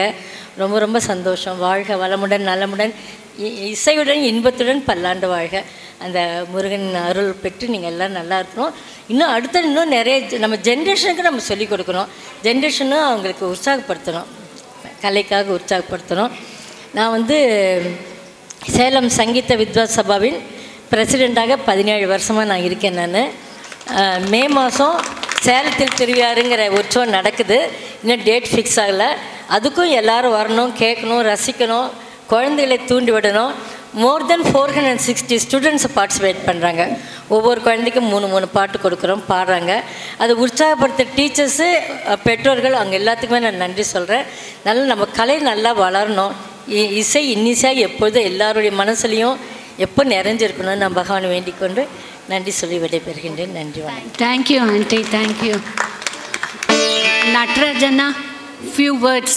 ரொம்ப ரொம்ப சந்தோஷம். வாழ்க வளமுடன் நலமுடன் இசையுடன் இன்பத்துடன் பல்லாண்டு வாழ்க. அந்த முருகன் அருள் பெற்று நீங்கள் எல்லாம் நல்லா இருக்கணும். இன்னும் அடுத்த இன்னும் நிறைய நம்ம ஜென்ரேஷனுக்கு நம்ம சொல்லிக் கொடுக்கணும். ஜென்ரேஷனும் அவங்களுக்கு உற்சாகப்படுத்தணும், கலைக்காக உற்சாகப்படுத்தணும். நான் சேலம் சங்கீத வித்வான் சபாவின் பிரசிடெண்ட்டாக 17 வருஷமாக நான் இருக்கேன். நான் மே மாதம் சேலத்தில் திருவிழாருங்கிற உற்சவம் நடக்குது. இன்னும் டேட் ஃபிக்ஸ் ஆகலை. அதுக்கும் எல்லோரும் வரணும், கேட்கணும், ரசிக்கணும், குழந்தைகளை தூண்டி விடணும். மோர் தென் 460 ஸ்டூடெண்ட்ஸை பார்ட்டிசிபேட் பண்ணுறாங்க. ஒவ்வொரு குழந்தைக்கும் 3 பாட்டு கொடுக்குறோம், பாடுறாங்க. அதை உற்சாகப்படுத்த டீச்சர்ஸு, பெற்றோர்கள், அவங்க எல்லாத்துக்குமே நான் நன்றி சொல்கிறேன். நல்லா நம்ம கலை நல்லா வளரணும். இசை இன்னிசையாக எப்பொழுதும் எல்லாருடைய மனசுலையும் எப்போ நிறைஞ்சிருக்கணும்னு நான் பகவானை வேண்டிக் கொண்டு நன்றி சொல்லி விடைபெறுகின்றேன். நன்றி, வணக்கம்.
Thank you aunty, thank you. நட்ராஜனா, few words.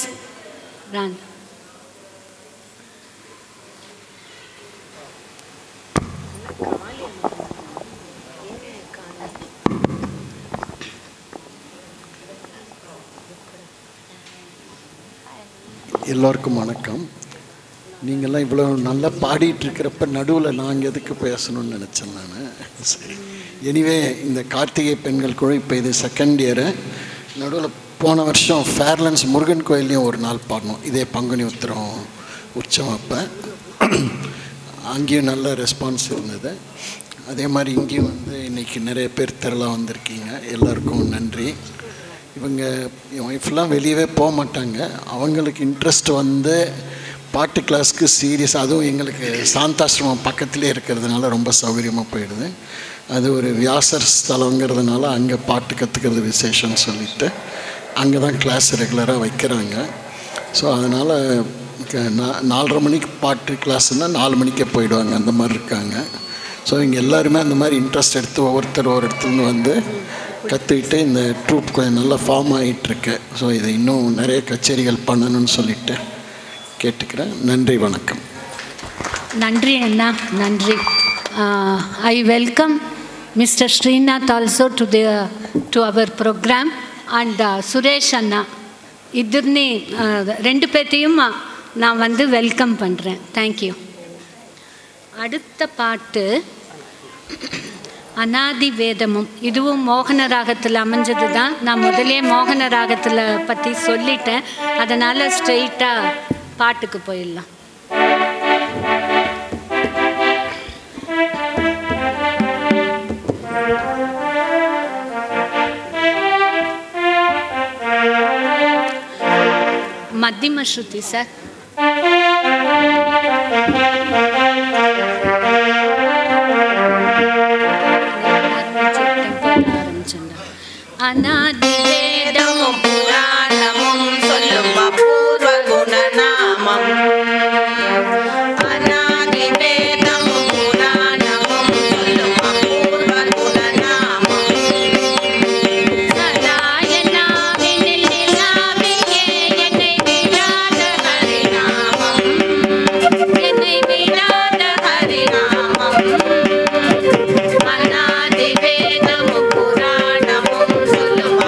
Run.
எல்லோருக்கும் வணக்கம். நீங்கள்லாம் இவ்வளோ நல்லா பாடிட்டுருக்கிறப்ப நடுவில் நாங்கள் எதுக்கு பேசணும்னு நினச்சேன் நான். சரி, எனிவே இந்த கார்த்திகை பெண்கள் குழு இப்போ இது செகண்ட் இயரு. நடுவில் போன வருஷம் ஃபேர்லன்ஸ் முருகன் கோயில்லையும் ஒரு நாள் பாடணும், இதே பங்குனி உத்திரம் உற்சவம். அப்போ அங்கேயும் நல்ல ரெஸ்பான்ஸ் இருந்தது. அதே மாதிரி இங்கேயும் இன்றைக்கி நிறைய பேர் திரளாக வந்திருக்கீங்க. எல்லாருக்கும் நன்றி. இவங்க என் ஒய்ஃப்லாம் வெளியவே போக மாட்டாங்க. அவங்களுக்கு இன்ட்ரெஸ்ட் பாட்டு கிளாஸ்க்கு சீரியஸ், அதுவும் எங்களுக்கு சாந்தாசிரமம் பக்கத்துலேயே இருக்கிறதுனால ரொம்ப சௌகரியமாக போயிடுது. அது ஒரு வியாசர் ஸ்தலங்கிறதுனால அங்கே பாட்டு கற்றுக்கிறது விசேஷம்னு சொல்லிவிட்டு அங்கே தான் கிளாஸ் ரெகுலராக வைக்கிறாங்க. ஸோ அதனால் 4:30 மணிக்கு பாட்டு கிளாஸ்னால் 4 மணிக்கே போயிடுவாங்க, அந்த மாதிரி இருக்காங்க. ஸோ இங்கே எல்லாருமே அந்த மாதிரி இன்ட்ரெஸ்ட் எடுத்து ஒவ்வொருத்தர் ஒரு இடத்துலேருந்து கற்றுக்கிட்டு இந்த ட்ரூப் கொஞ்சம் நல்லா ஃபார்ம் ஆகிட்டுருக்கு. ஸோ இதை இன்னும் நிறைய கச்சேரிகள் பண்ணணும்னு சொல்லிட்டு கேட்டுக்கிறேன். நன்றி, வணக்கம்.
நன்றி அண்ணா, நன்றி. I welcome Mr. Srinath also to our program and Suresh அண்ணா. இதுர்னி 2 பேர்த்தையும் நான் வெல்கம் பண்ணுறேன். தேங்க்யூ. அடுத்த பாட்டு அநாதி வேதமும். இதுவும் மோகன ராகத்தில் அமைஞ்சது தான். நான் முதலே மோகன ராகத்தில் பற்றி சொல்லிட்டேன், அதனால் ஸ்ட்ரெயிட்டாக பாட்டுக்கு போயிடலாம். மத்தியம ஸ்ருதி சார். அநாதி வேதமும் புராணமும் சொல்லும் அபூர்வ குணநாமம். அநாதி வேதமும் புராணமும் சொல்லும் அபூர்வ குணநாமம். சதா என்னாவினில் நிலாவியே என்னை விடாத ஹரிநாமம், என்னை விடாத ஹரிநாமம். அநாதி வேதமும் புராணமும் சொல்லும்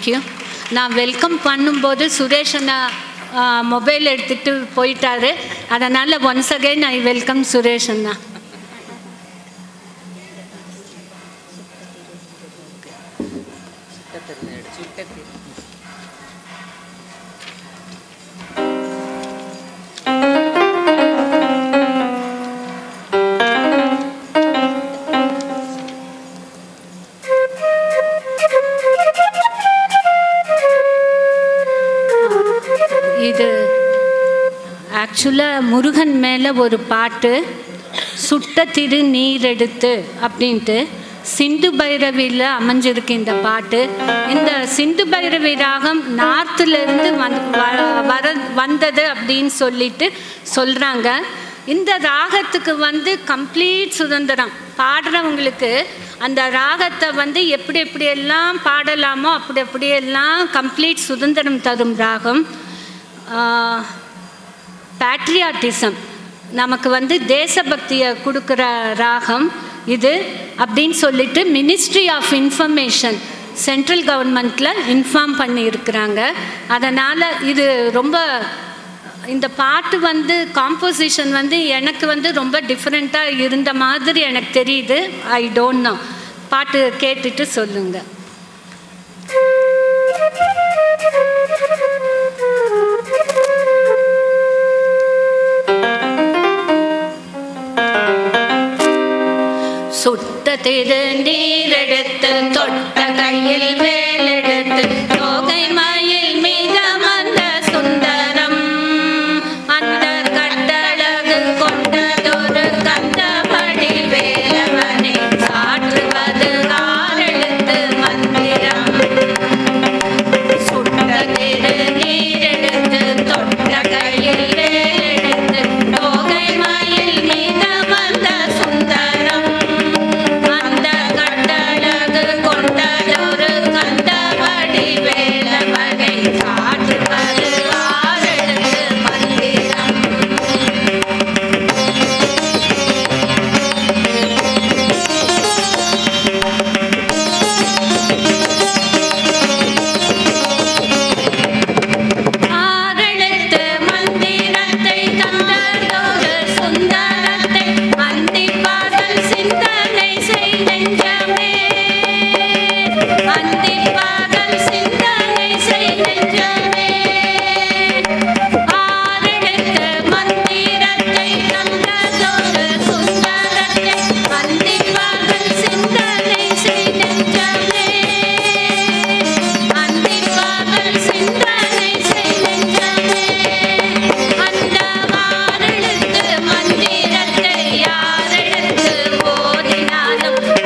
தேங்க்யூ. நான் வெல்கம் பண்ணும்போது சுரேஷ் அண்ணா மொபைல் எடுத்துகிட்டு போயிட்டாரு. அதனால் once again I welcome Suresh அண்ணா. இது ஆக்சுவலாக முருகன் மேலே ஒரு பாட்டு, சுட்ட திரு நீரெடுத்து அப்படின்ட்டு சிந்து பைரவியில் அமைஞ்சிருக்கு இந்த பாட்டு. இந்த சிந்து பைரவி ராகம் நார்த்துலேருந்து வந்தது அப்படின்னு சொல்லிட்டு சொல்கிறாங்க. இந்த ராகத்துக்கு கம்ப்ளீட் சுதந்திரம். பாடுறவங்களுக்கு அந்த ராகத்தை எப்படி எப்படியெல்லாம் பாடலாமோ அப்படி அப்படியெல்லாம் கம்ப்ளீட் சுதந்திரம் தரும் ராகம். பேட்ரியாட்டிசம் நமக்கு தேசபக்தியை கொடுக்குற ராகம் இது அப்படின்னு சொல்லிட்டு மினிஸ்ட்ரி ஆஃப் இன்ஃபர்மேஷன் சென்ட்ரல் கவர்மெண்ட்டில் இன்ஃபார்ம் பண்ணியிருக்கிறாங்க. அதனால் இது ரொம்ப இந்த பாட்டு காம்போசிஷன் எனக்கு ரொம்ப டிஃப்ரெண்ட்டாக இருந்த மாதிரி எனக்கு தெரியுது. I don't know. பாட்டு கேட்டுட்டு சொல்லுங்கள். சுட்ட திரு நீரெடுத்து தொட்ட கையில் வேலெடுத்து தோகை மயில் மீதமந்த சுந்தரம் அந்த கட்டழகு கொண்டதொரு கந்தபடி வேலவனை சாற்றுவது ஆரெழுத்து மந்திரம். சுட்ட திரு நீரெடுத்து தொட்ட கையில் வேலெடுத்து தோகை மயில் மீதமந்த சுந்தரம்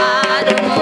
ஆறுமோ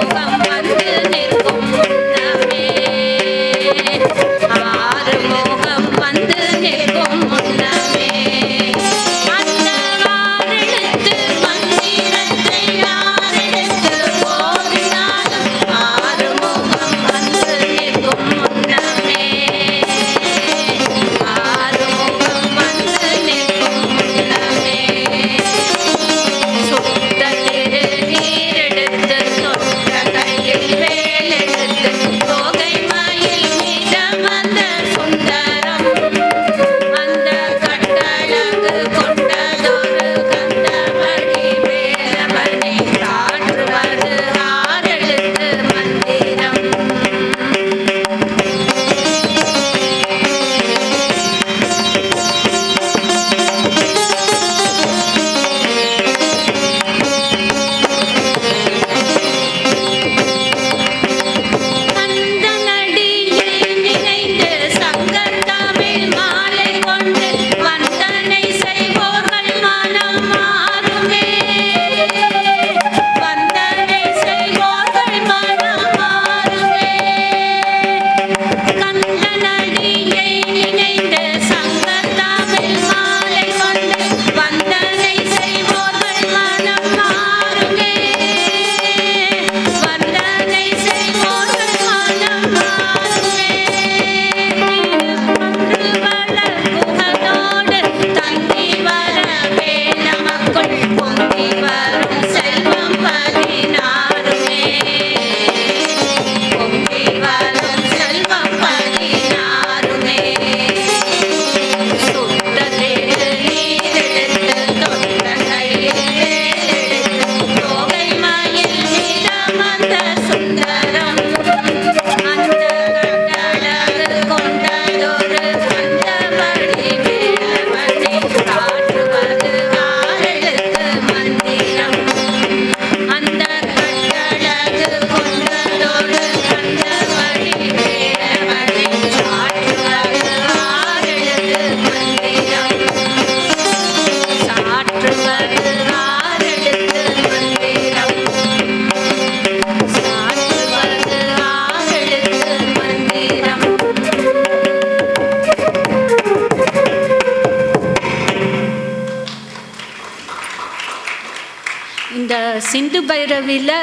சிந்து பைரவியில்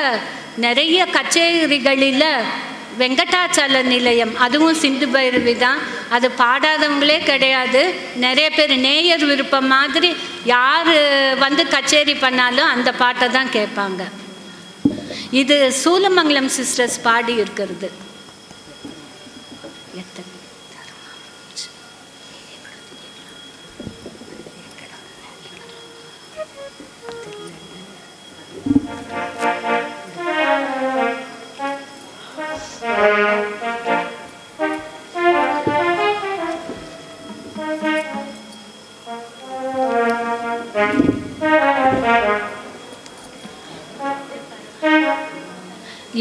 நிறைய கச்சேரிகளில் வெங்கடாச்சல நிலையம் அதுவும் சிந்து பைரவி தான். அது பாடாதவங்களே கிடையாது. நிறைய பேர் நேயர் விருப்பம் மாதிரி யார் வந்து கச்சேரி பண்ணாலும் அந்த பாட்டை தான் கேட்பாங்க. இது சூலமங்கலம் சிஸ்டர்ஸ் பாடி இருக்கிறது.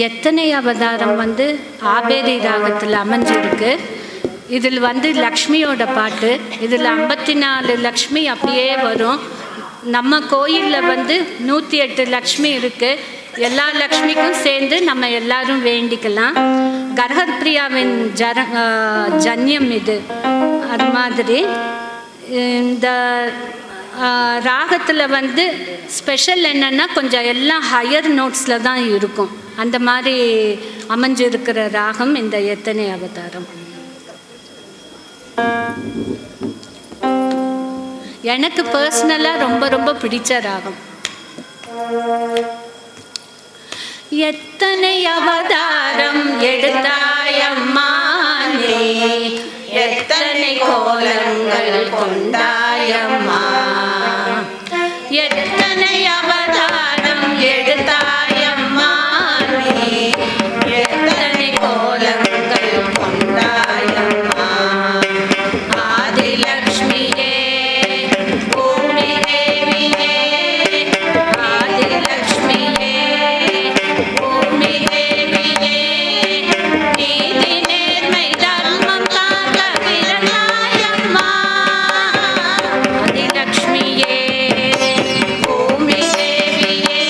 எத்தனை அவதாரம் வந்து ஆபேரி ராகத்தில் அமைஞ்சிருக்கு. இதில் வந்து லக்ஷ்மியோட பாட்டு. இதில் 54 லக்ஷ்மி அப்படியே வரும். நம்ம கோயிலில் வந்து 108 லக்ஷ்மி இருக்குது. எல்லா லக்ஷ்மிக்கும் சேர்ந்து நம்ம எல்லாரும் வேண்டிக்கலாம். கர்ஹர் பிரியாவின் ஜன்யம் இது. அது மாதிரி இந்த ராகத்தில் வந்து ஸ்பெஷல் என்னென்னா கொஞ்சம் எல்லாம் ஹையர் நோட்ஸில் தான் இருக்கும். அந்த மாதிரி அமைஞ்சிருக்கிற ராகம் இந்த எத்தனை அவதாரம். எனக்கு பர்சனலாக ரொம்ப ரொம்ப பிடிச்ச ராகம். எத்தனை அவதாரம் எடுத்தாயம்மா நீ, எத்தனை கோலங்கள் கொண்டாயம்மா, எத்தனை அவதாரம் எடுத்தாயம்மா நீ, எத்தனை கோலங்கள் கொண்டாயம்மா. ஆதிலக்ஷ்மியே பூமி தேவியே, ஆதிலக்ஷ்மியே பூமி தேவியே, நீதி நேர்மை தர்மம் காக்க பிறந்தாயம்மா. ஆதிலக்ஷ்மியே பூமி தேவியே,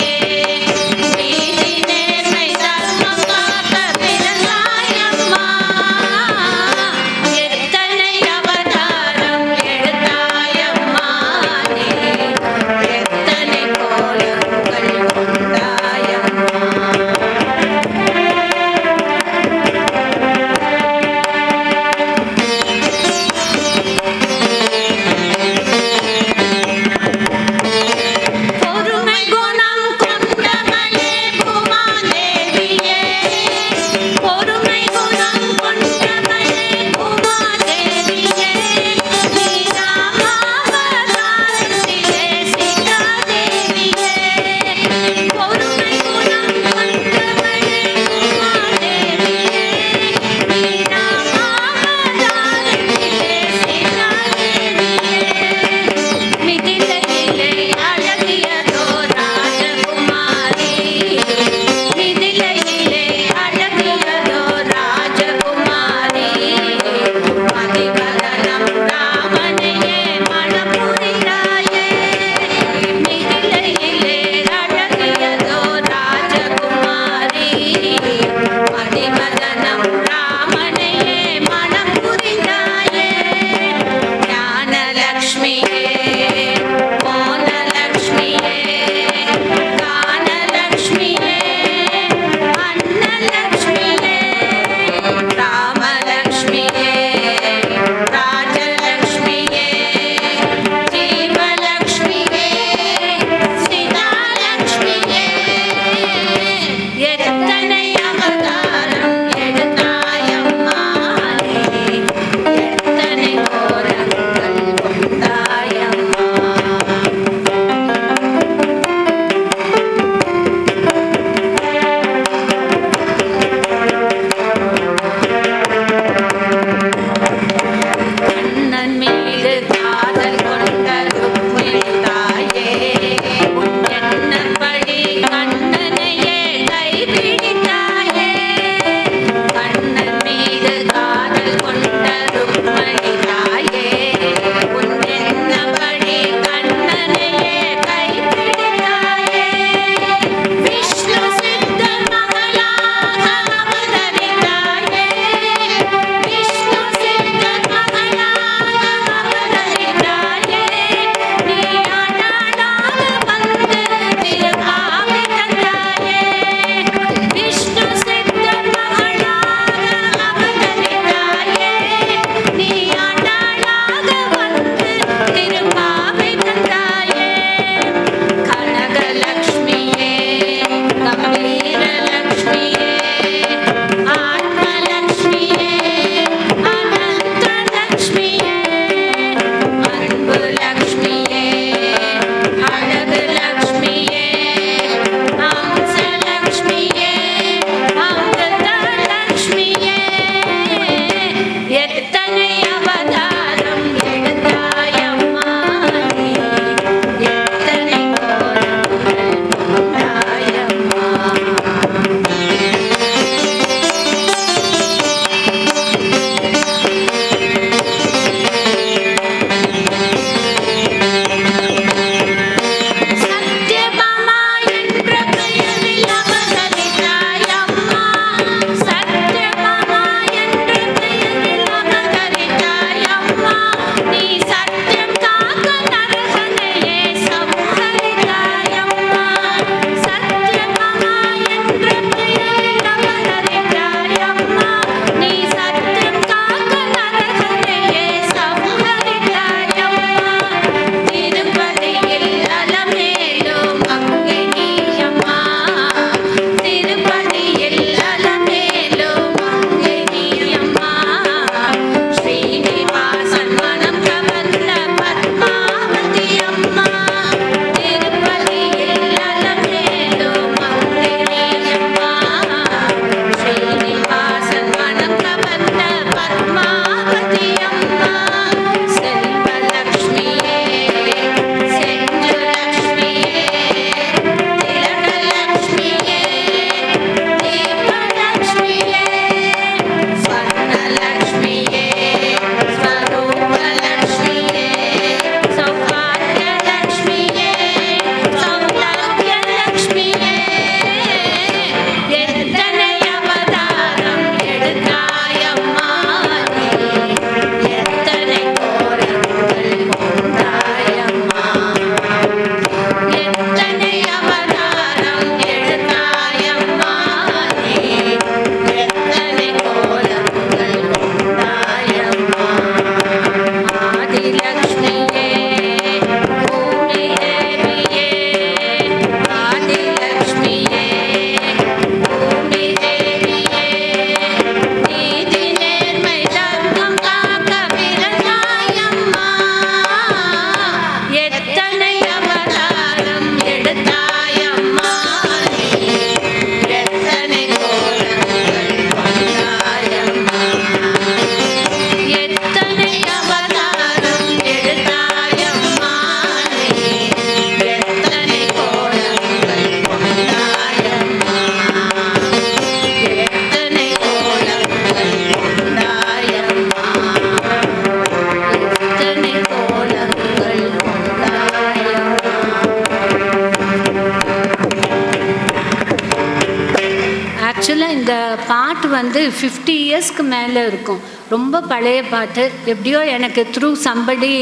இந்த பாட்டு வந்து 50 இயர்ஸ்க்கு மேலே இருக்கும். ரொம்ப பழைய பாட்டு. எப்படியோ எனக்கு த்ரூ சம்படி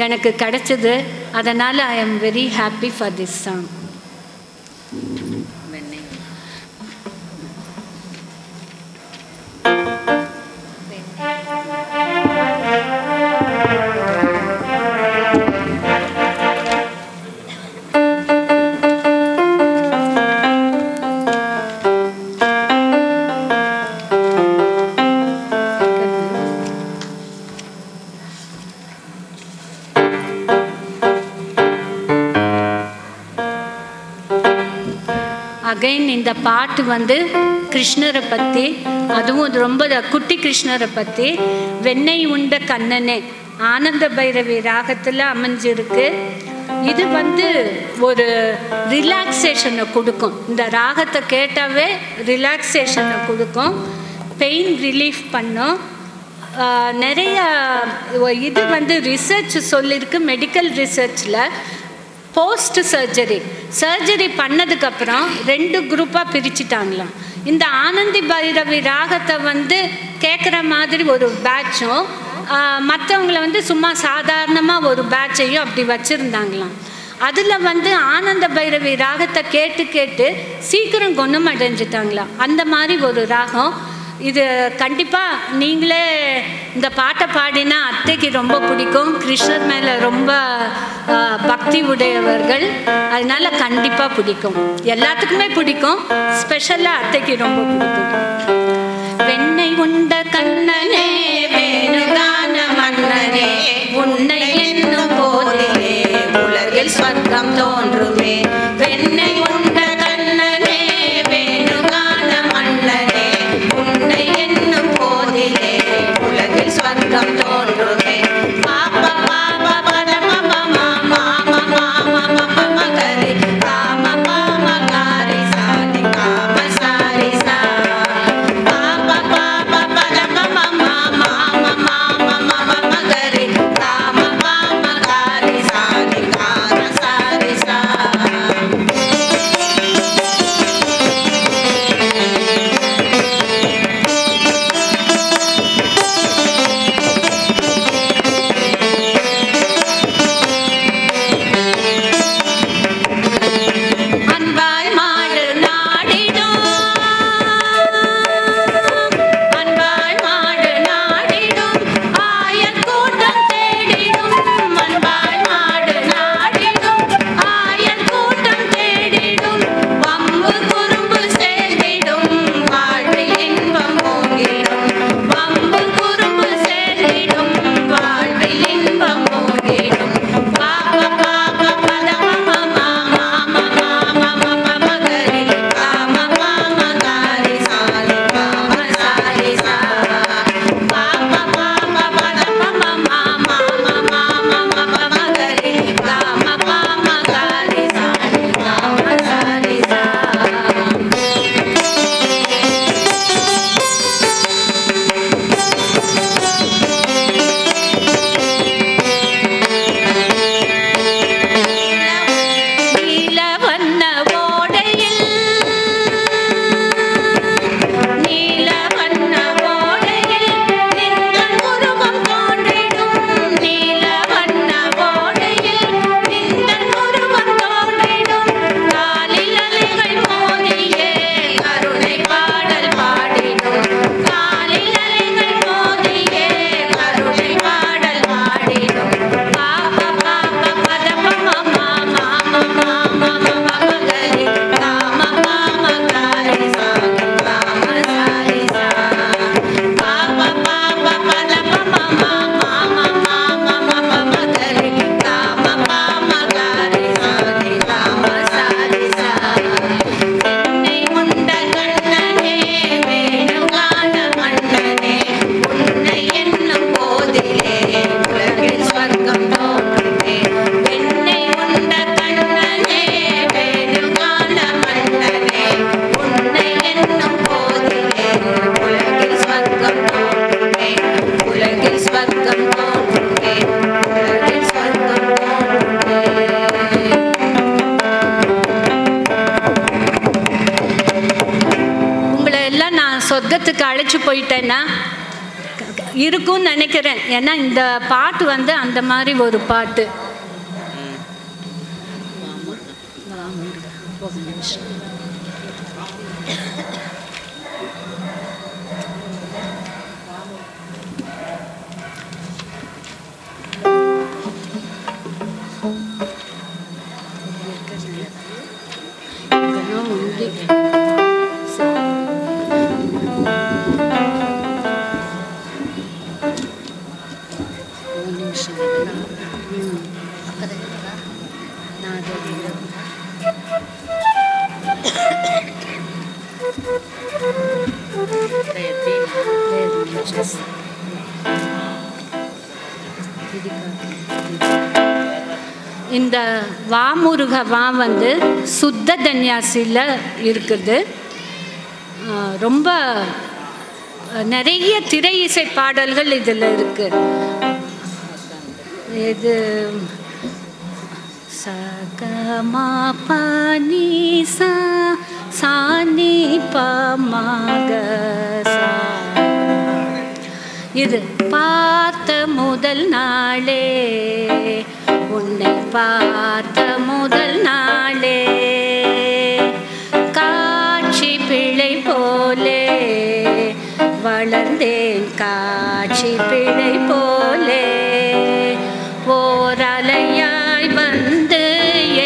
எனக்கு கிடச்சிது. அதனால் I am very happy for this song. Again இந்த பாட்டு வந்து கிருஷ்ணரை பற்றி, அதுவும் ரொம்ப குட்டி கிருஷ்ணரை பற்றி. வெண்ணெய் உண்ட கண்ணனே ஆனந்த பைரவி ராகத்தில் அமைஞ்சிருக்கு. இது வந்து ஒரு ரிலாக்ஸேஷனை கொடுக்கும். இந்த ராகத்தை கேட்டாவே ரிலாக்ஸேஷனை கொடுக்கும், பெயின் ரிலீஃப் பண்ணும். நிறைய இது வந்து ரிசர்ச் சொல்லியிருக்கு. மெடிக்கல் ரிசர்ச்சில் போஸ்ட் சர்ஜரி பண்ணதுக்கப்புறம் 2 குரூப்பாக பிரிச்சுட்டாங்களாம். இந்த ஆனந்தி பைரவி ராகத்தை வந்து கேட்குற மாதிரி ஒரு பேட்சும், மற்றவங்கள வந்து சும்மா சாதாரணமாக ஒரு பேட்சையும் அப்படி வச்சுருந்தாங்களாம். அதில் வந்து ஆனந்த பைரவி ராகத்தை கேட்டு கேட்டு சீக்கிரம் குணமடைஞ்சிட்டாங்களாம். அந்த மாதிரி ஒரு ராகம் இது. கண்டிப்பாக நீங்களே இந்த பாட்டை பாடினா அத்தைக்கு ரொம்ப பிடிக்கும். கிருஷ்ணர் மேலே ரொம்ப பக்தி உடையவர்கள், அதனால கண்டிப்பாக பிடிக்கும். எல்லாத்துக்குமே பிடிக்கும், ஸ்பெஷலாக அத்தைக்கு ரொம்ப பிடிக்கும். வெண்ணெய் உண்ட கண்ணனே வேணுகான மன்னனே உன்னை என்னும் போதிலே உலகில் ஸ்வர்க்கம் தோன்றுமே. வெண்ணெய் உண்ட கண்ணனே வேணுகான மன்னனே உன்னை என்னும் போதிலே உலகில் ஸ்வர்க்கம் தோன்றுமே. பாப பாப பரம மம மாம மாம மம மகரி காம பாம காரி சாரி காம சாரி சா. பாப பாப பரம நான் சொர்க்கத்துக்கு அழைச்சி போயிட்டேன்னா இருக்கும்னு நினைக்கிறேன். ஏன்னா இந்த பாட்டு வந்து அந்த மாதிரி ஒரு பாட்டு. இந்த வாமுருக வா வந்து சுத்த தன்யாசியில் இருக்குது. ரொம்ப நிறைய திரை இசை பாடல்கள் இதில் இருக்குது. இது சகமா பனி சானி பமாக சா. இது பார்த்த முதல் நாளே, உன்னை பார்த்த முதல் நாளே, காட்சி பிழை போலே வளர்ந்தேன், காட்சி பிழை போலே ஓரலையாய் வந்து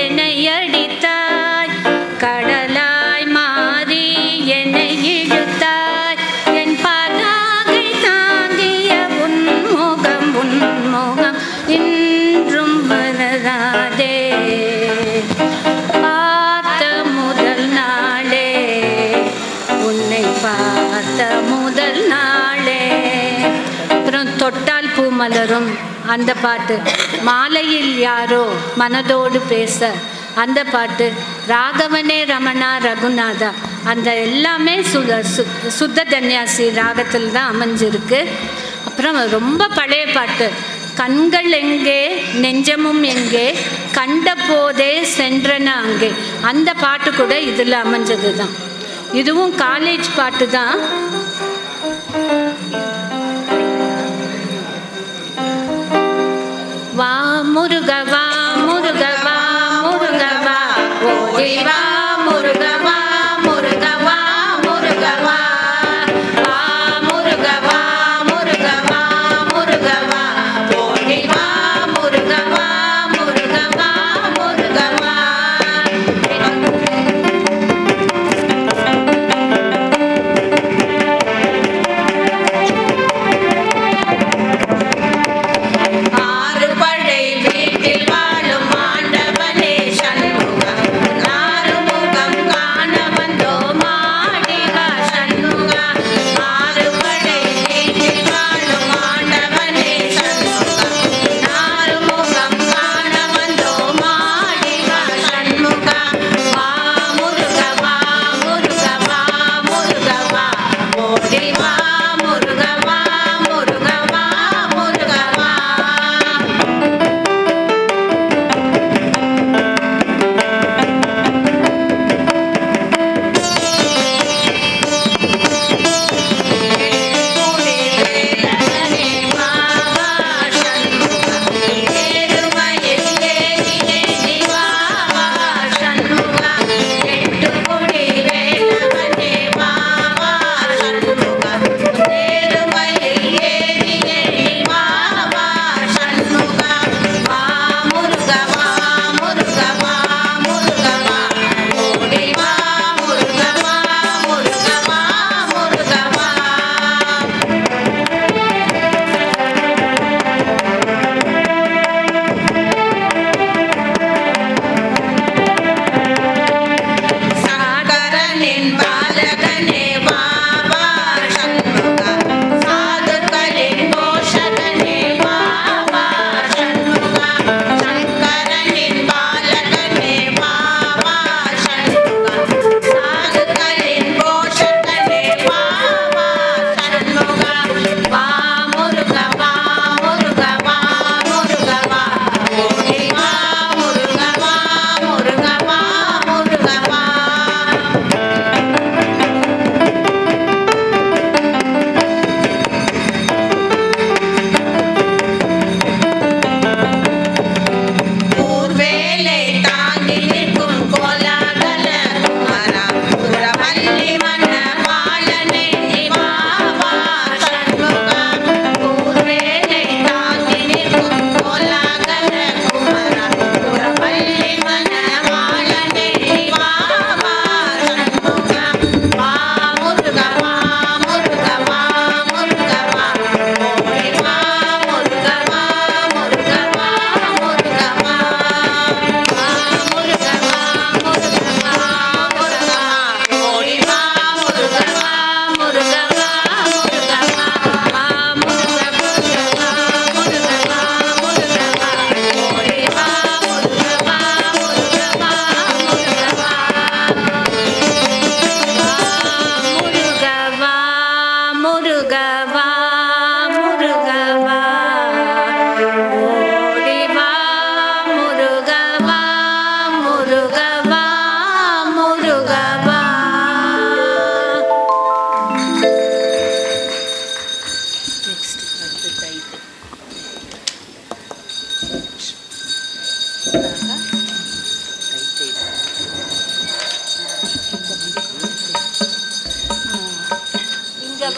என்னை அடித்தாய், கடலாய் மாறி என்னை இழுத்தாய், என் பதாகை தாங்கிய உன்முகம் உன்முகம் இன்றும் வளராதே. பார்த்த முதல் நாளே, உன்னை பார்த்த முதல் நாளே. அப்புறம் தொட்டால் பூ மலரும் அந்த பாட்டு, மாலையில் யாரோ மனதோடு பேச அந்த பாட்டு, ராகவனே ரமணா ரகுநாதா, அந்த எல்லாமே சுத்த தன்யாசி ராகத்தில் தான் அமைஞ்சிருக்கு. அப்புறம் ரொம்ப பழைய பாட்டு, கண்கள் எங்கே நெஞ்சமும் எங்கே, கண்ட போதே சென்றன அங்கே, அந்த பாட்டு கூட இதில் அமைஞ்சது தான். இதுவும் காலேஜ் பாட்டு தான். வா முருகவா முருகவா முருகவா ஓடிவா முருகவா முருகவா முருகவா, வா முருகவா முருகவா முருகவா ஓடிவா முருகவா முருகவா முருகவா.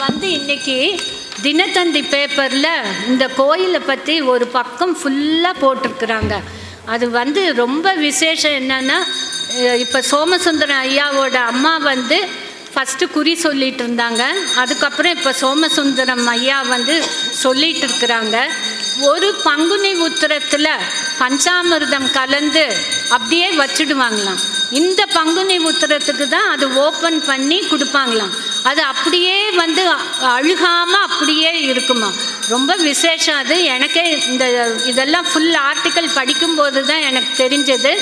வந்து இன்னைக்கு தினத்தந்தி பேப்பரில் இந்த கோயிலை பற்றி ஒரு பக்கம் ஃபுல்லாக போட்டிருக்கிறாங்க. அது வந்து ரொம்ப விசேஷம் என்னென்னா, இப்போ சோமசுந்தரம் ஐயாவோட அம்மா வந்து ஃபஸ்ட்டு குறி சொல்லிகிட்டு இருந்தாங்க. அதுக்கப்புறம் இப்போ சோமசுந்தரம் ஐயா வந்து சொல்லிகிட்டு இருக்கிறாங்க. ஒரு பங்குனி உத்திரத்தில் பஞ்சாமிர்தம் கலந்து அப்படியே வச்சுடுவாங்களாம். இந்த பங்குனி உத்திரத்துக்கு தான் அது ஓப்பன் பண்ணி கொடுப்பாங்களாம். அது அப்படியே வந்து அழுகாமல் அப்படியே இருக்குமா. ரொம்ப விசேஷம் அது. எனக்கே இதெல்லாம் ஃபுல் ஆர்டிக்கல் படிக்கும்போது தான் எனக்கு தெரிஞ்சது.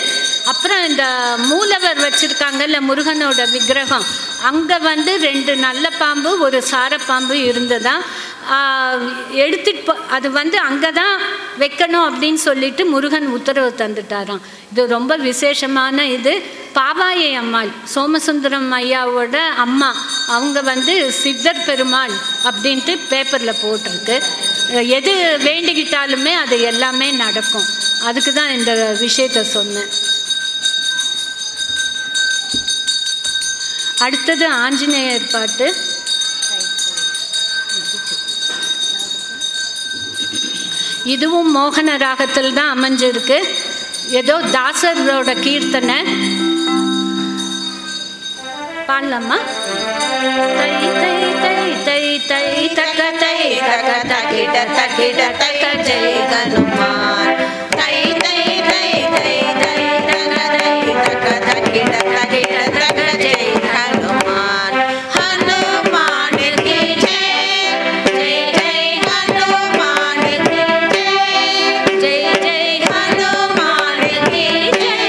அப்புறம் இந்த மூலவர் வச்சுருக்காங்கல்ல முருகனோட விக்கிரகம், அங்கே வந்து 2 நல்ல பாம்பு ஒரு சாரப்பாம்பு இருந்ததா. எடுத்துட்டு அது வந்து அங்கே தான் வைக்கணும் அப்படின்னு சொல்லிட்டு முருகன் உத்தரவு தந்துட்டாராம். இது ரொம்ப விசேஷமான இது. பாவாயை அம்மாள் சோமசுந்தரம் ஐயாவோட அம்மா, அவங்க வந்து சித்தர் பெருமாள் அப்படின்ட்டு பேப்பரில் போட்டிருக்கு. எது வேண்டிக்கிட்டாலுமே அது எல்லாமே நடக்கும். அதுக்கு தான் இந்த விஷயத்த சொன்னேன். அடுத்தது ஆஞ்சநேயர் பாட்டு. இதுவும் மோகன ராகத்தில் தான் அமைஞ்சிருக்கு. ஏதோ தாசரோட கீர்த்தனை பாடலாமா? தை தை தை தை தை தக்க தை தக்க தக்கிட தக்கிட தக்க ஜெய ஹனுமான். தை தை தை தை தை தக்க தை தக்க தக்கிட தக்கிட தக்க ஜெய ஹனுமான். ஹனுமான் கி ஜெய், ஜெய் ஜெய் ஹனுமான் கி ஜெய், ஜெய் ஜெய் ஹனுமான் கி ஜெய்.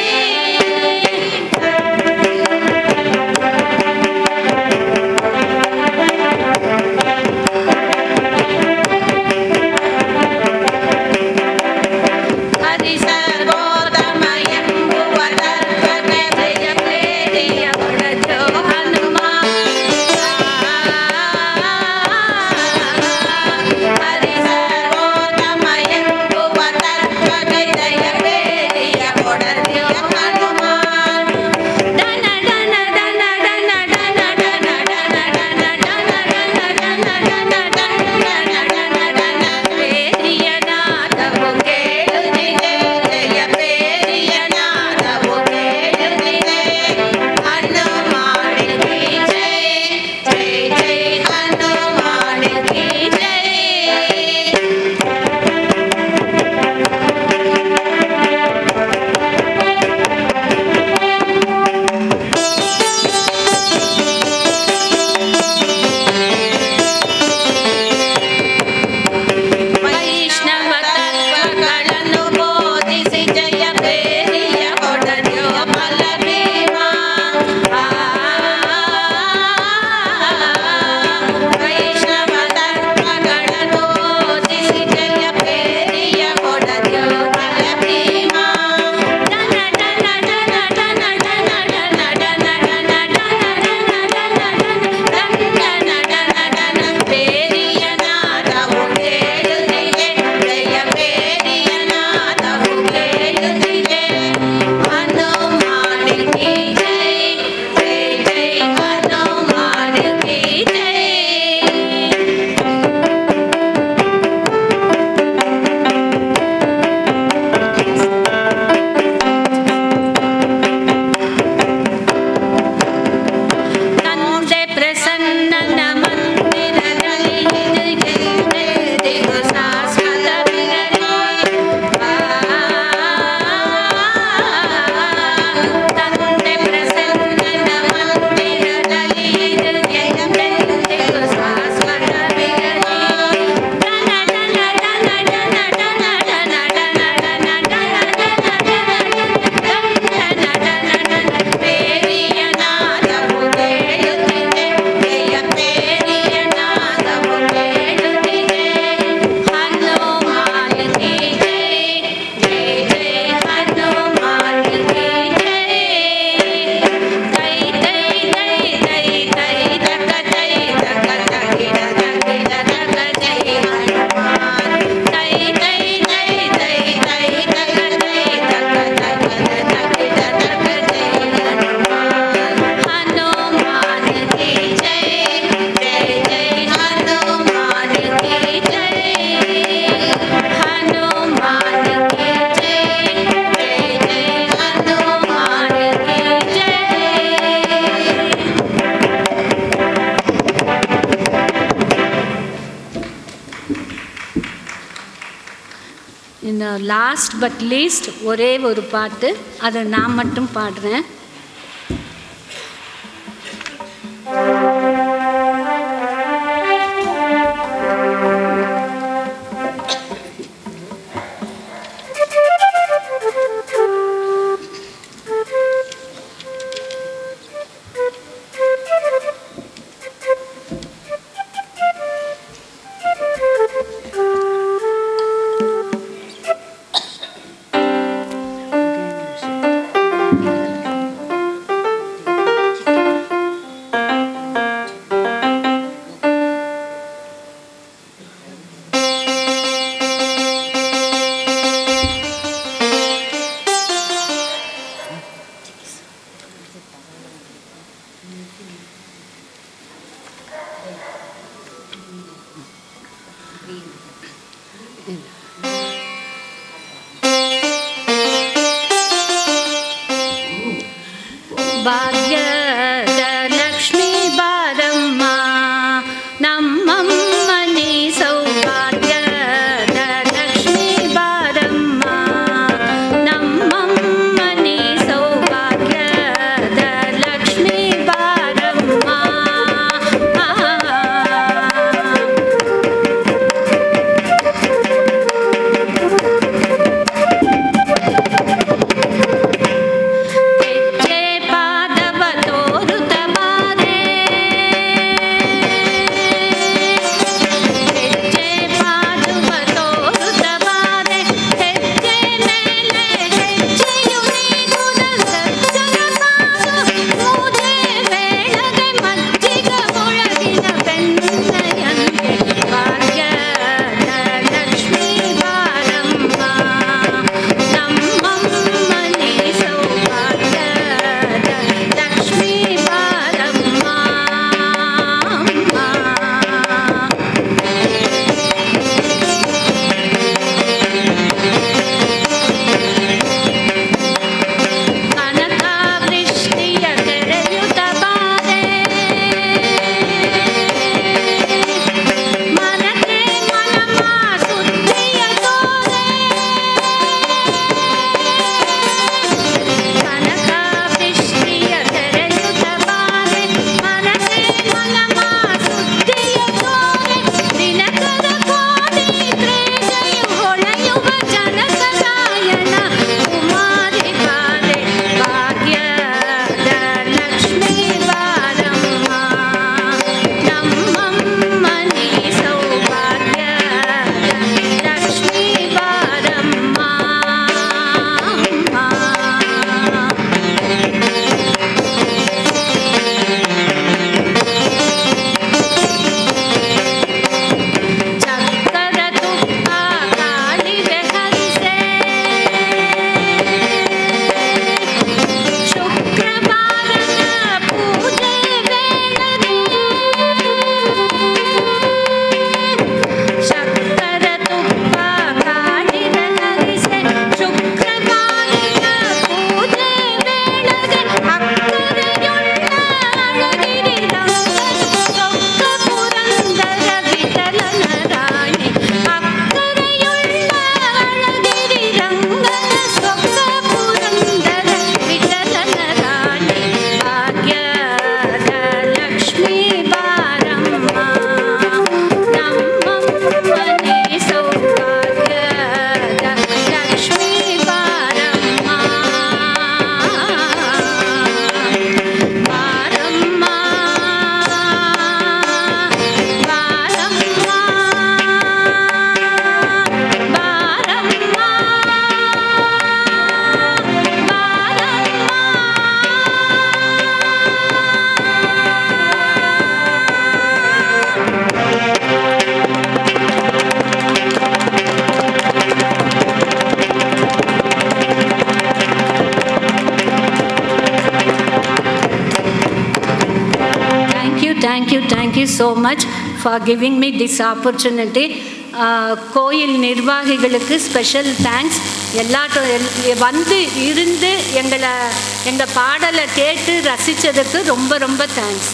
லாஸ்ட் பட் லீஸ்ட் ஒரே ஒரு பாட்டு, அதை நான் மட்டும் பாடுறேன். ಭಾಗ್ಯದ ಲಕ್ಷ್ಮೀ ಬಾರಮ್ಮ ನಮ್ಮಮ್ಮ ನೀ ಸೌಭಾಗ್ಯದ ಲಕ್ಷ್ಮೀ ಬಾರಮ್ಮ ನಮ್ಮಮ್ಮ ನೀ ಸೌಭಾಗ್ಯದ ಲಕ್ಷ್ಮೀ ಬಾರಮ್ಮ Thank you so much for giving me this opportunity. கோயில் நிர்வாகிகளுக்கு ஸ்பெஷல் தேங்க்ஸ். வந்து இருந்து எங்கள் பாடலை கேட்டு ரசித்ததுக்கு ரொம்ப ரொம்ப தேங்க்ஸ்.